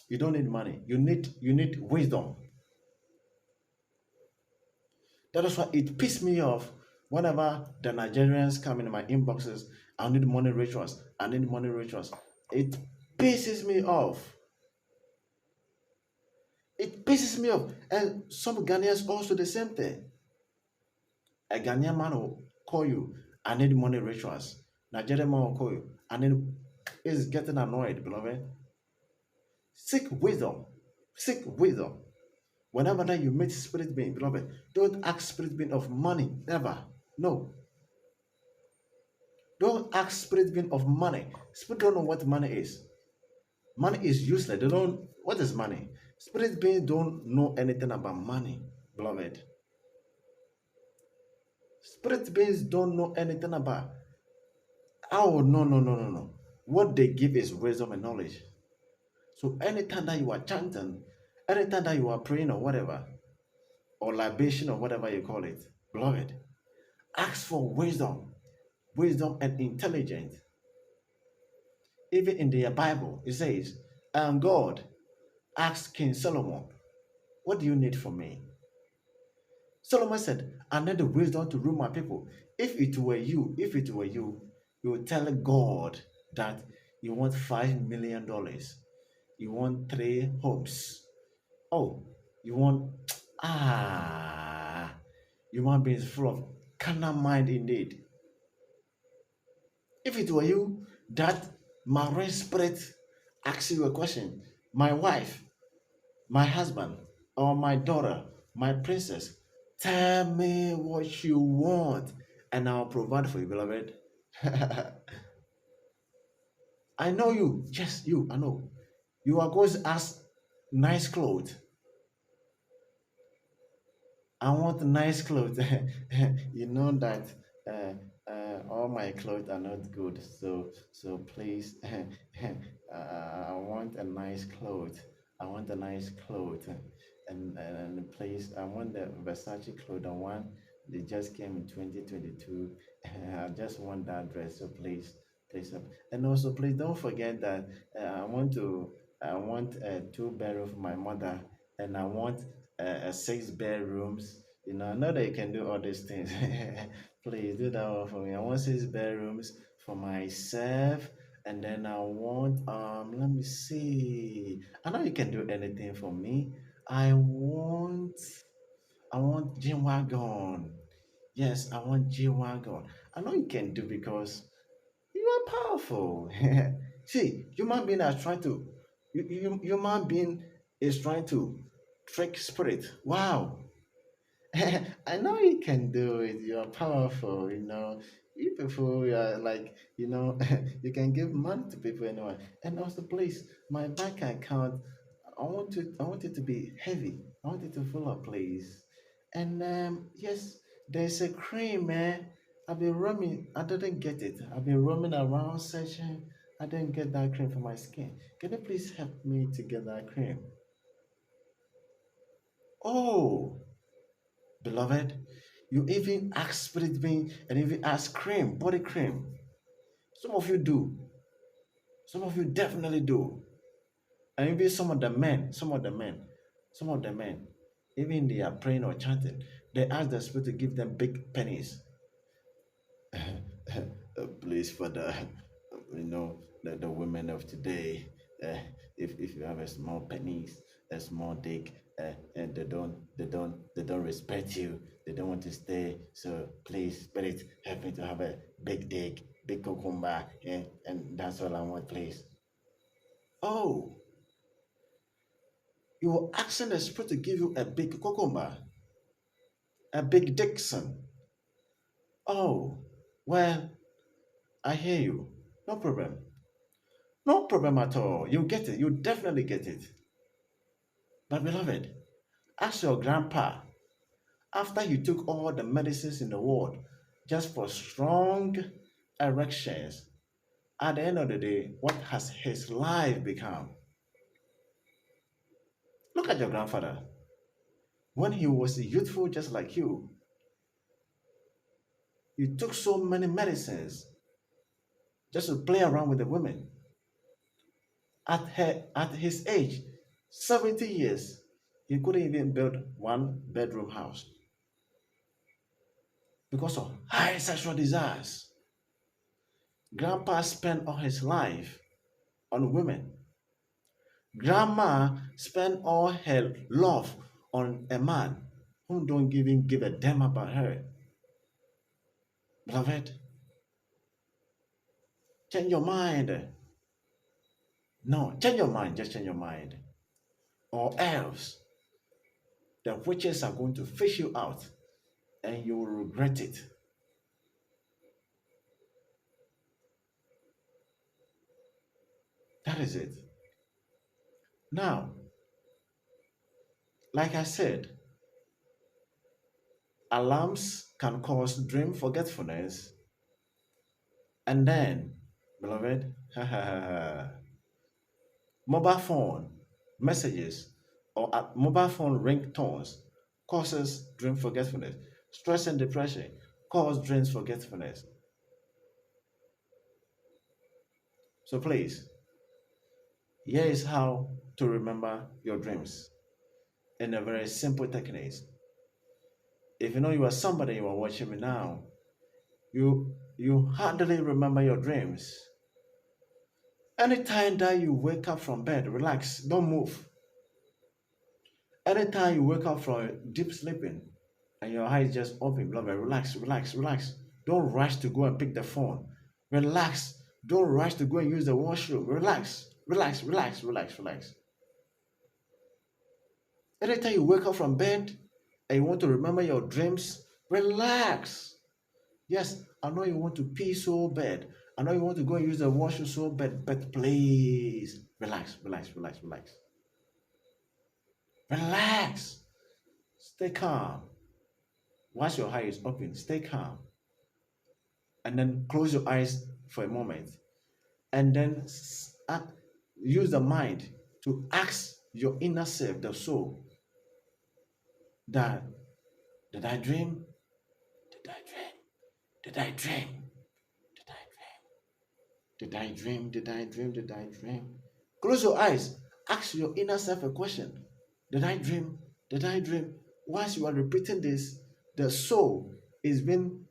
you don't need money. You need wisdom. That is why it pisses me off whenever the Nigerians come in my inboxes. I need money rituals. I need money rituals. It pisses me off. It pisses me off. And some Ghanaians also the same thing. A Ghanaian man will call you, I need money rituals. Nigerian man will call you, I need, is getting annoyed, beloved. Seek wisdom. Seek wisdom. Whenever that you meet spirit being, beloved, don't ask spirit being of money. Never. No. Don't ask spirit being of money. Spirit don't know what money is. Money is useless. They don't. What is money? Spirit beings don't know anything about money, beloved. Spirit beings don't know anything about. Oh no no no no no. What they give is wisdom and knowledge. So anytime that you are chanting, anytime that you are praying or whatever, or libation or whatever you call it, beloved, ask for wisdom, wisdom and intelligence. Even in the Bible, it says, and God asked King Solomon, what do you need from me? Solomon said, I need the wisdom to rule my people. If it were you, you would tell God that you want $5 million. You want 3 homes. Oh, you want ah human beings full of carnal mind indeed. If it were you, that marine spirit asks you a question, my wife, my husband, or my daughter, my princess, tell me what you want, and I'll provide for you, beloved. I know you, yes, you, I know. You are going to ask nice clothes. I want nice clothes. You know that all my clothes are not good, so please, I want a nice clothes. I want a nice clothes, and please, I want the Versace clothes, the one they just came in 2022. I just want that dress, so please, and also please don't forget that I want a 2 bedroom for my mother, and I want 6 bedrooms. I know that you can do all these things. Please do that one for me. I want 6 bedrooms for myself, and then I want let me see. I know you can do anything for me. I want I want G Wagon. Yes, I want G Wagon. I know you can do because you are powerful. See, human being are trying to human being is trying to trick spirit. Wow. I know you can do it. You are powerful. You people are like, you can give money to people anyway. And also, please, my bank account, I want it to be heavy. I want it to fill up, please. And yes, there's a cream, man. I've been roaming. I didn't get it. I've been roaming around searching. I didn't get that cream for my skin. Can you please help me to get that cream? Oh, beloved, you even ask spirit being and even ask cream, body cream. Some of you do. Some of you definitely do. And even some of the men, even they are praying or chanting, they ask the spirit to give them big pennies. Please, Father, the women of today, if you have a small penis, a small dick, and they don't respect you, they don't want to stay. So please, Spirit, help me to have a big dick, big cucumber, and that's all I want, please. Oh, you were asking the Spirit to give you a big cucumber, a big Dixon. Oh, well, I hear you. No problem. No problem at all. You get it. You definitely get it. But beloved, ask your grandpa after he took all the medicines in the world just for strong erections. At the end of the day, what has his life become? Look at your grandfather. When he was youthful, just like you, he took so many medicines just to play around with the women. At his age, 70 years, he couldn't even build one bedroom house. because of high sexual desires. Grandpa spent all his life on women. Grandma spent all her love on a man who don't even give a damn about her. Beloved, change your mind. No, change your mind. Just change your mind. Or else the witches are going to fish you out and you will regret it. That is it. Now, like I said, alarms can cause dream forgetfulness. And then, beloved, mobile phone messages or mobile phone ringtones causes dream forgetfulness. Stress and depression cause dream forgetfulness. So please, here is how to remember your dreams in a very simple technique. If you know you are somebody, you are watching me now, you hardly remember your dreams. Anytime that you wake up from bed, relax, don't move. Anytime you wake up from deep sleeping and your eyes just open, beloved, relax, relax, relax. Don't rush to go and pick the phone. Relax. Don't rush to go and use the washroom. Relax, relax, relax, relax, relax. Anytime you wake up from bed and you want to remember your dreams, relax. Yes, I know you want to pee so bad. I know you want to go and use the washroom so bad, but please relax, relax, relax, relax. Relax. Stay calm. Once your eye is open, stay calm. And then close your eyes for a moment. And then use the mind to ask your inner self, the soul, that did I dream? Did I dream? Did I dream? Did I dream? Did I dream? Did I dream? Did I dream? Close your eyes. Ask your inner self a question. Did I dream? Did I dream? Once you are repeating this, the soul is being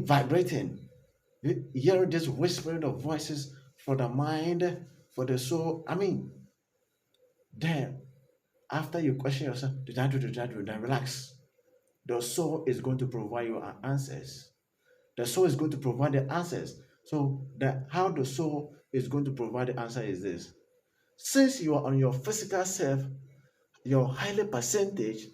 vibrating. You hear this whispering of voices for the mind, for the soul. I mean, then after you question yourself, then relax. The soul is going to provide you answers. The soul is going to provide the answers. So how the soul is going to provide the answer is this. Since you are on your physical self, your highly percentage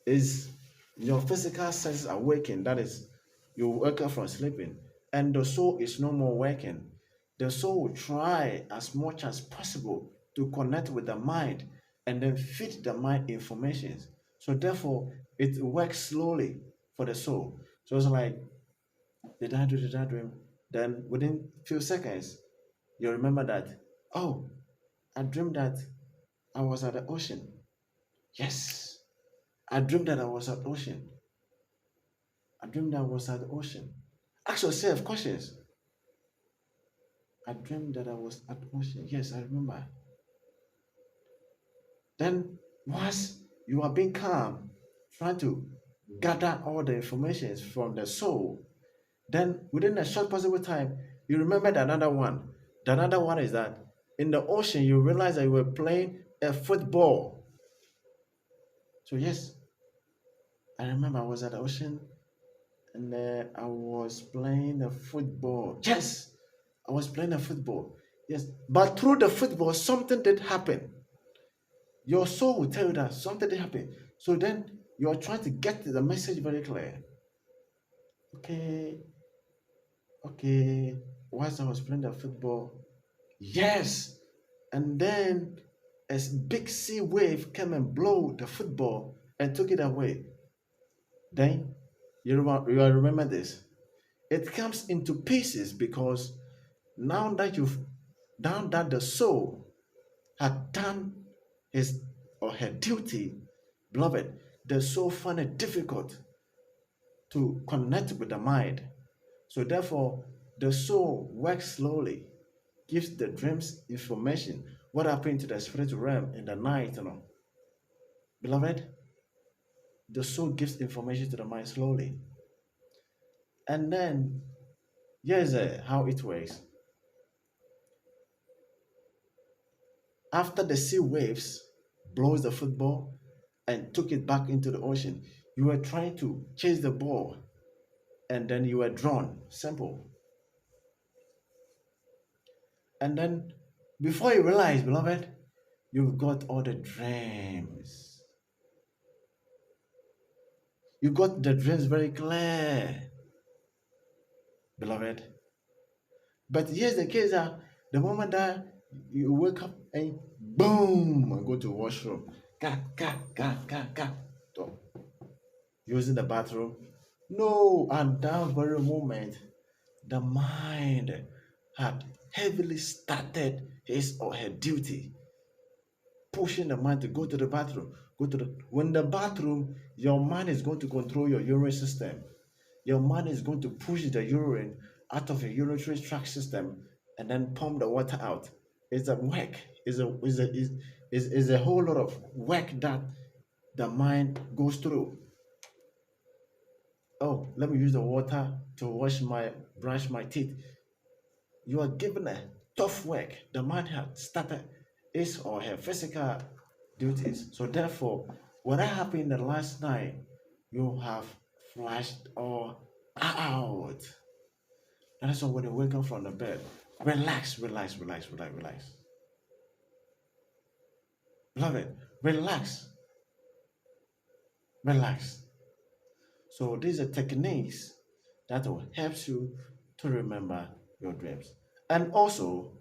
is your physical senses are waking. That is, you wake up from sleeping, and the soul is no more working. The soul will try as much as possible to connect with the mind and then feed the mind information. So therefore, it works slowly for the soul. So it's like, did I dream? Then within few seconds, you remember that, oh, I dreamed that I was at the ocean. Yes, I dreamed that I was at the ocean. I dreamed I was at the ocean. Ask yourself questions. I dreamed that I was at the ocean. Yes, I remember. Then, once you are being calm, trying to gather all the information from the soul, then within a short possible time, you remembered another one. The another one is that in the ocean, you realize that you were playing a football. So, yes, I remember I was at the ocean and I was playing a football. Yes, I was playing a football. Yes, but through the football, something did happen. Your soul will tell you that something did happen. So then you are trying to get the message very clear. Okay, okay. Whilst I was playing the football, yes, and then a big sea wave came and blew the football and took it away. Then you remember this. It comes into pieces because now that the soul had done his or her duty, beloved, the soul found it difficult to connect with the mind. So therefore, the soul works slowly, gives the dreams information. What happened to the spiritual realm in the night, Beloved, the soul gives information to the mind slowly. And then here's how it works. After the sea waves blows the football and took it back into the ocean, you were trying to chase the ball and then you were drawn. Simple. And then before you realize, beloved, you've got all the dreams. You got the dreams very clear, beloved. But here's the case that the moment that you wake up and boom, and go to washroom, so, using the bathroom. No, at that very moment, the mind had heavily started his or her duty, pushing the mind to go to the bathroom. When the bathroom, your mind is going to control your urine system. Your mind is going to push the urine out of your urinary tract system and then pump the water out. It's a work. Is a whole lot of work that the mind goes through. Oh, let me use the water to brush my teeth. You are given a tough work. The man had started his or her physical duties. So therefore, what happened the last night, you have flashed all out. That is why when you wake up from the bed, relax, relax, relax, relax, relax. Beloved, relax, relax. So these are techniques that will help you to remember your dreams. And also,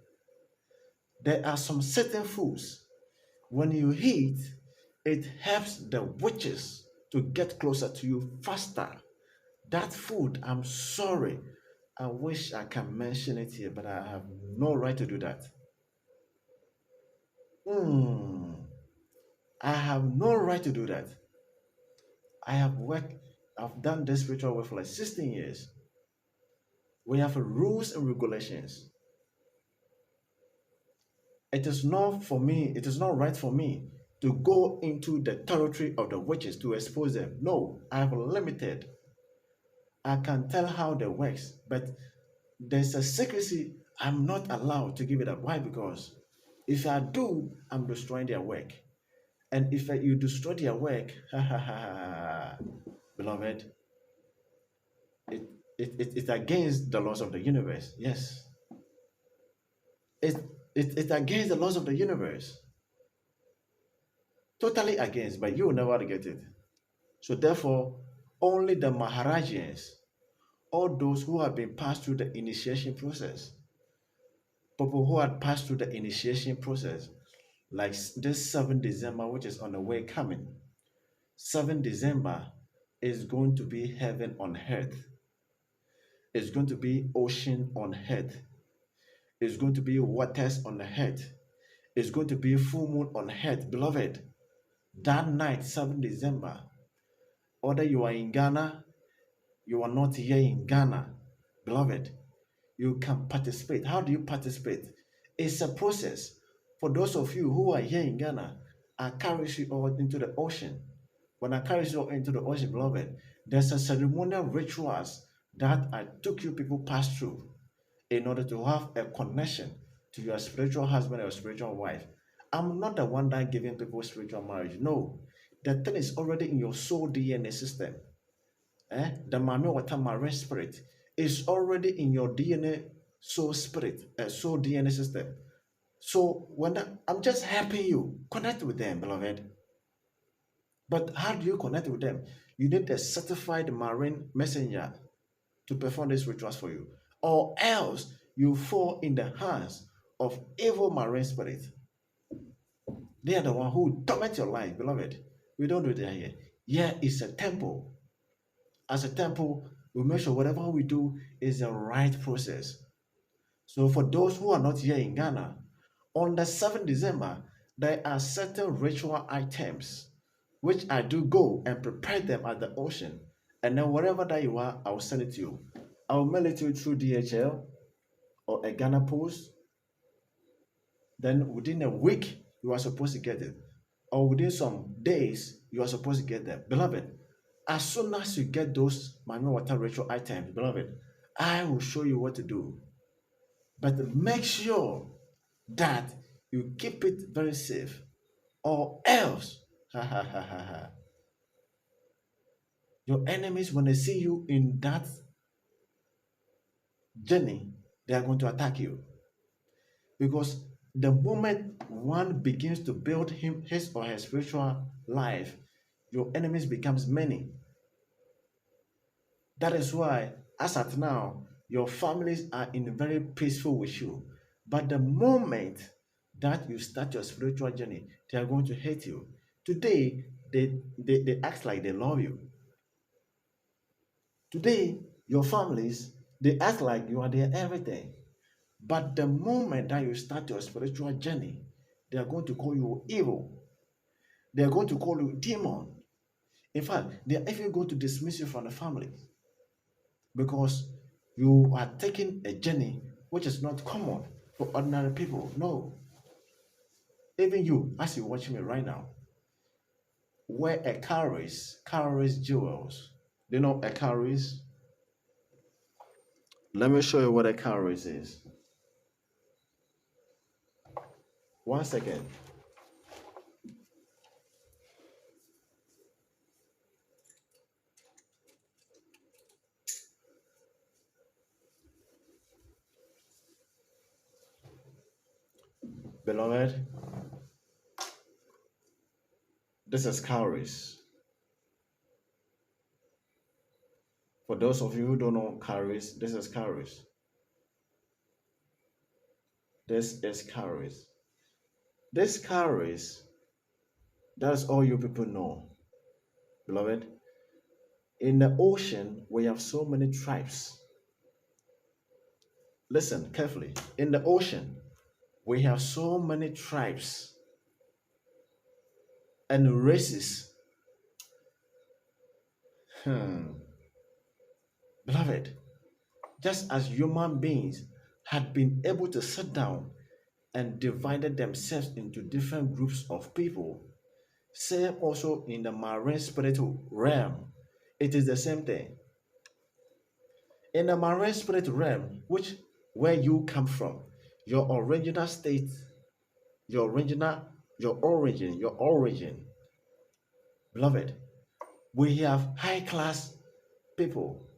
there are some certain foods when you eat, it helps the witches to get closer to you faster. That food, I'm sorry, I wish I can mention it here, but I have no right to do that. Hmm, I have no right to do that. I have worked, I've done this spiritual work for like 16 years. We have rules and regulations. It is not for me, it is not right for me to go into the territory of the witches to expose them. No, I have limited. I can tell how that works, but there's a secrecy I'm not allowed to give it up. Why? Because if I do, I'm destroying their work. And if you destroy their work, beloved, it, it's against the laws of the universe. Yes. It, it's against the laws of the universe. Totally against, but you will never get it. So therefore, only the Maharajians, all those who have been passed through the initiation process, people who had passed through the initiation process, like this 7th December, which is on the way coming. 7th December is going to be heaven on earth. It's going to be ocean on earth. It's going to be waters on the earth. It's going to be full moon on earth, beloved. That night, 7th December, whether you are in Ghana, you are not here in Ghana, beloved, you can participate. How do you participate? It's a process. For those of you who are here in Ghana, I carry you all into the ocean. When I carry you all into the ocean, beloved, there's a ceremonial rituals that I took you people pass through in order to have a connection to your spiritual husband or spiritual wife. I'm not the one that giving people spiritual marriage. No, the thing is already in your soul DNA system. The Mame Water Marine spirit is already in your DNA soul spirit, soul DNA system. So when I'm just helping you connect with them, beloved. But how do you connect with them? You need a certified marine messenger to perform these rituals for you, or else you fall in the hands of evil marine spirits. They are the one who torment your life, beloved. We don't do that here. Here is a temple. As a temple, we make sure whatever we do is the right process. So for those who are not here in Ghana, on the 7th December, there are certain ritual items which I do go and prepare them at the ocean. And then wherever that you are, I will send it to you. I will mail it to you through DHL or a Ghana Post. Then within a week, you are supposed to get it. Or within some days, you are supposed to get them. Beloved, As soon as you get those Mami water ritual items, beloved, I will show you what to do. But make sure that you keep it very safe, or else, ha ha ha ha ha, your enemies, when they see you in that journey, they are going to attack you. Because the moment one begins to build his or her spiritual life, your enemies becomes many. That is why, as at now, your families are in very peaceful with you. But the moment that you start your spiritual journey, they are going to hate you. Today, they act like they love you. Today, your families, they act like you are their everything. But the moment that you start your spiritual journey, they are going to call you evil. They are going to call you demon. In fact, they are even going to dismiss you from the family because you are taking a journey which is not common for ordinary people. No. Even you, as you watch me right now, wear a cowries jewels. Do you know a cowries? Let me show you what a cowries is. One second. Beloved, this is cowries. For those of you who don't know cowries, this is cowries. This is cowries. This cowries, that's all you people know. Beloved, in the ocean, we have so many tribes. Listen carefully. In the ocean, we have so many tribes and races. Hmm. Beloved, just as human beings had been able to sit down and divided themselves into different groups of people, same also in the marine spiritual realm. It is the same thing. In the marine spirit realm, which where you come from, your original state, your original, your origin, beloved, we have high class people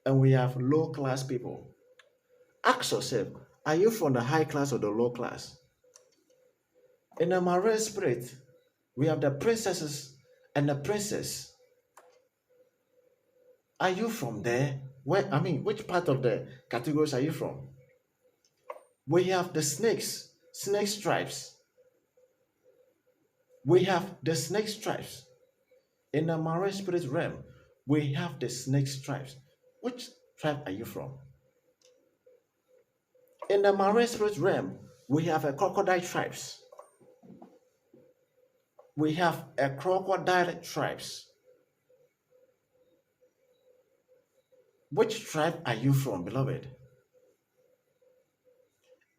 and we have low class people. Ask yourself, are you from the high class or the low class? In the marine spirit, we have the princesses and the princess. Are you from there? Where, I mean, which part of the categories are you from? We have the snakes, snake stripes. We have the snake stripes. In the marine spirit realm, we have the snake stripes. Which tribe are you from? In the marine spirit realm, we have a crocodile tribes. We have a crocodile tribes. Which tribe are you from, beloved?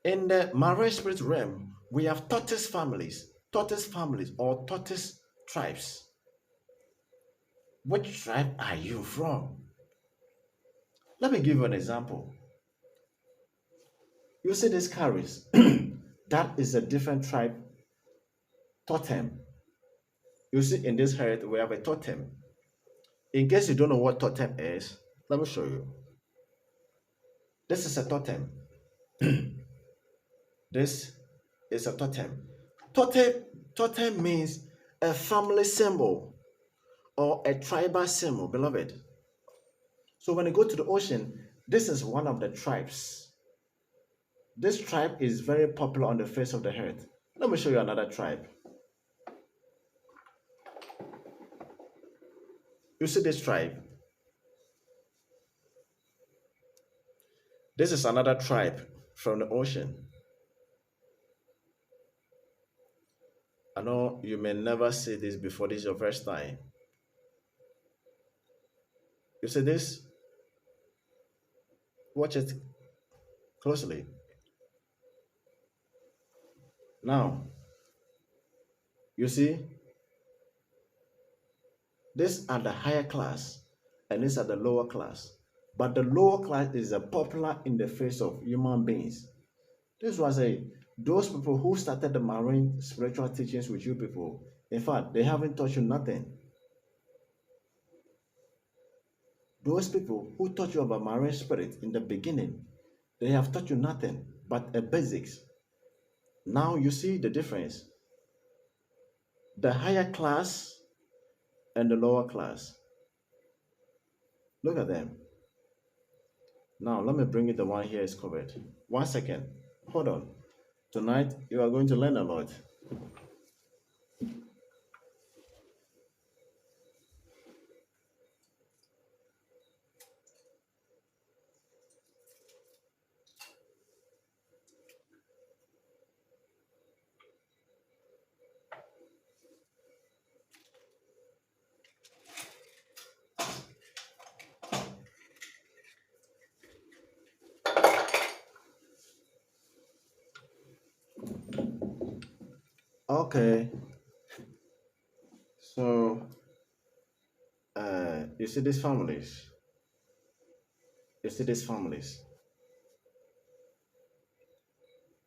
In the marine spirit realm, we have tortoise families or tortoise tribes. Which tribe are you from? Let me give you an example. You see these carries. That is a different tribe totem. You see in this herd, we have a totem. In case you don't know what totem is, let me show you. This is a totem. This is a totem. Totem, totem means a family symbol or a tribal symbol, beloved. So when you go to the ocean, this is one of the tribes. This tribe is very popular on the face of the earth. Let me show you another tribe. You see this tribe? This is another tribe from the ocean. I know you may never see this before, this is your first time. You see this? Watch it closely. Now, you see, These are the higher class, and these are the lower class. But the lower class is popular in the face of human beings. This was a those people who started the marine spiritual teachings with you people. In fact, they haven't taught you nothing. Those people who taught you about marine spirit in the beginning, they have taught you nothing but a basics. Now you see the difference. The higher class and the lower class. Look at them. Now let me bring it the one here is covered. 1 second. Hold on. Tonight you are going to learn a lot. Okay. So you see these families. You see these families.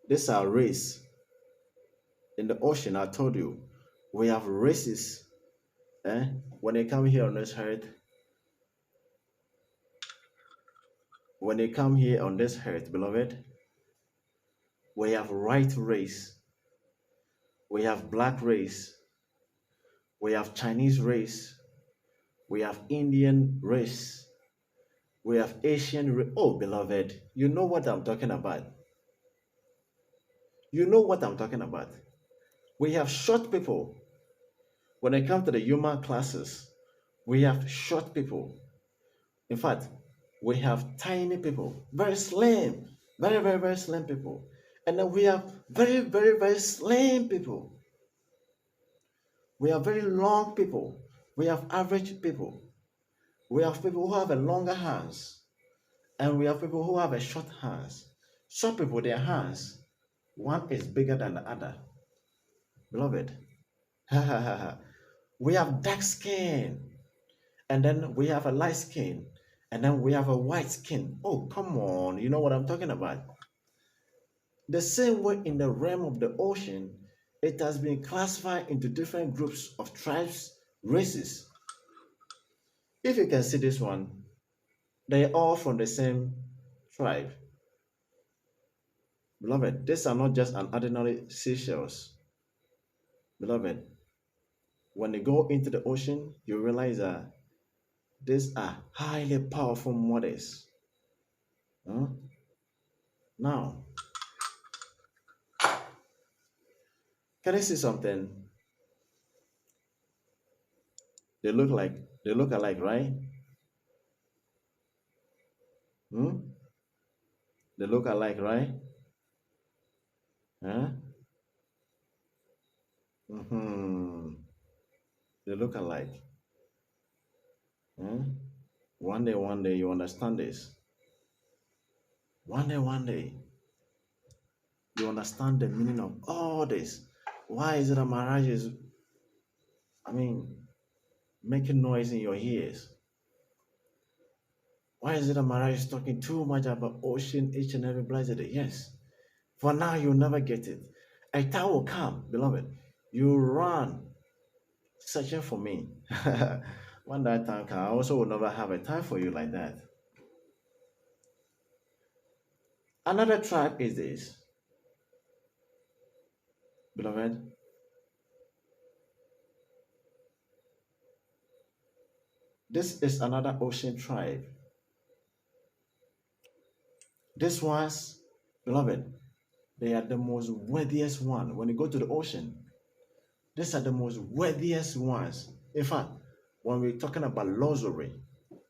These are race. In the ocean, I told you, we have races. Eh? When they come here on this earth, when they come here on this earth, beloved, we have white race, we have black race, we have Chinese race, we have Indian race, we have Asian race. Oh, beloved, you know what I'm talking about. You know what I'm talking about. We have short people. When it comes to the human classes, we have short people. In fact, we have tiny people, very slim, very, very, very slim people. And then we have very, very, very slim people. We have very long people. We have average people. We have people who have a longer hands. And we have people who have a short hands. Short people, their hands, one is bigger than the other. Beloved, we have dark skin. And then we have a light skin. And then we have a white skin. Oh, come on. You know what I'm talking about. The same way in the realm of the ocean, it has been classified into different groups of tribes, races. If you can see this one, they are all from the same tribe. Beloved, these are not just an ordinary seashells. Beloved, when you go into the ocean, you realize that these are highly powerful mothers. Huh? Now, can you see something? They look alike, right? Hmm? They look alike, right? Huh? Hmm. They look alike. Huh? One day, you understand this. One day, you understand the meaning of all this. Why is it that marriage is, I mean, making noise in your ears? Why is it that marriage is talking too much about ocean each and every blessed day? Yes. For now, you'll never get it. A time will come, beloved. You run searching for me. When that time comes, I also will never have a time for you like that. Another tribe is this, beloved. This is another ocean tribe. This ones, beloved, they are the most worthiest one. When you go to the ocean, these are the most worthiest ones. In fact, when we're talking about luxury,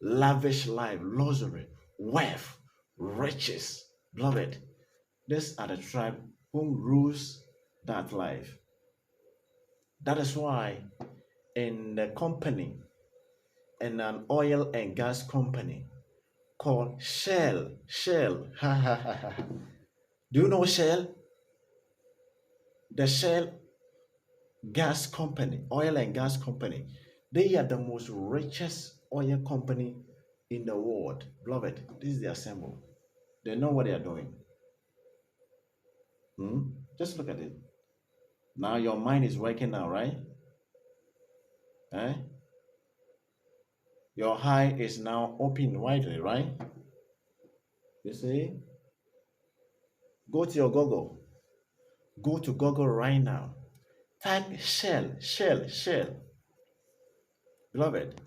lavish life, luxury, wealth, riches, beloved, these are the tribe whom rules that life. That is why in the company, in an oil and gas company called Shell, do you know Shell? The Shell gas company, oil and gas company. They are the most richest oil company in the world. Beloved, this is their symbol. They know what they are doing. Hmm? Just look at it. Now your mind is working now, right? Eh? Your eye is now open widely, right? You see? Go to your Google. Go to Google right now. Type shell, shell, shell. Beloved,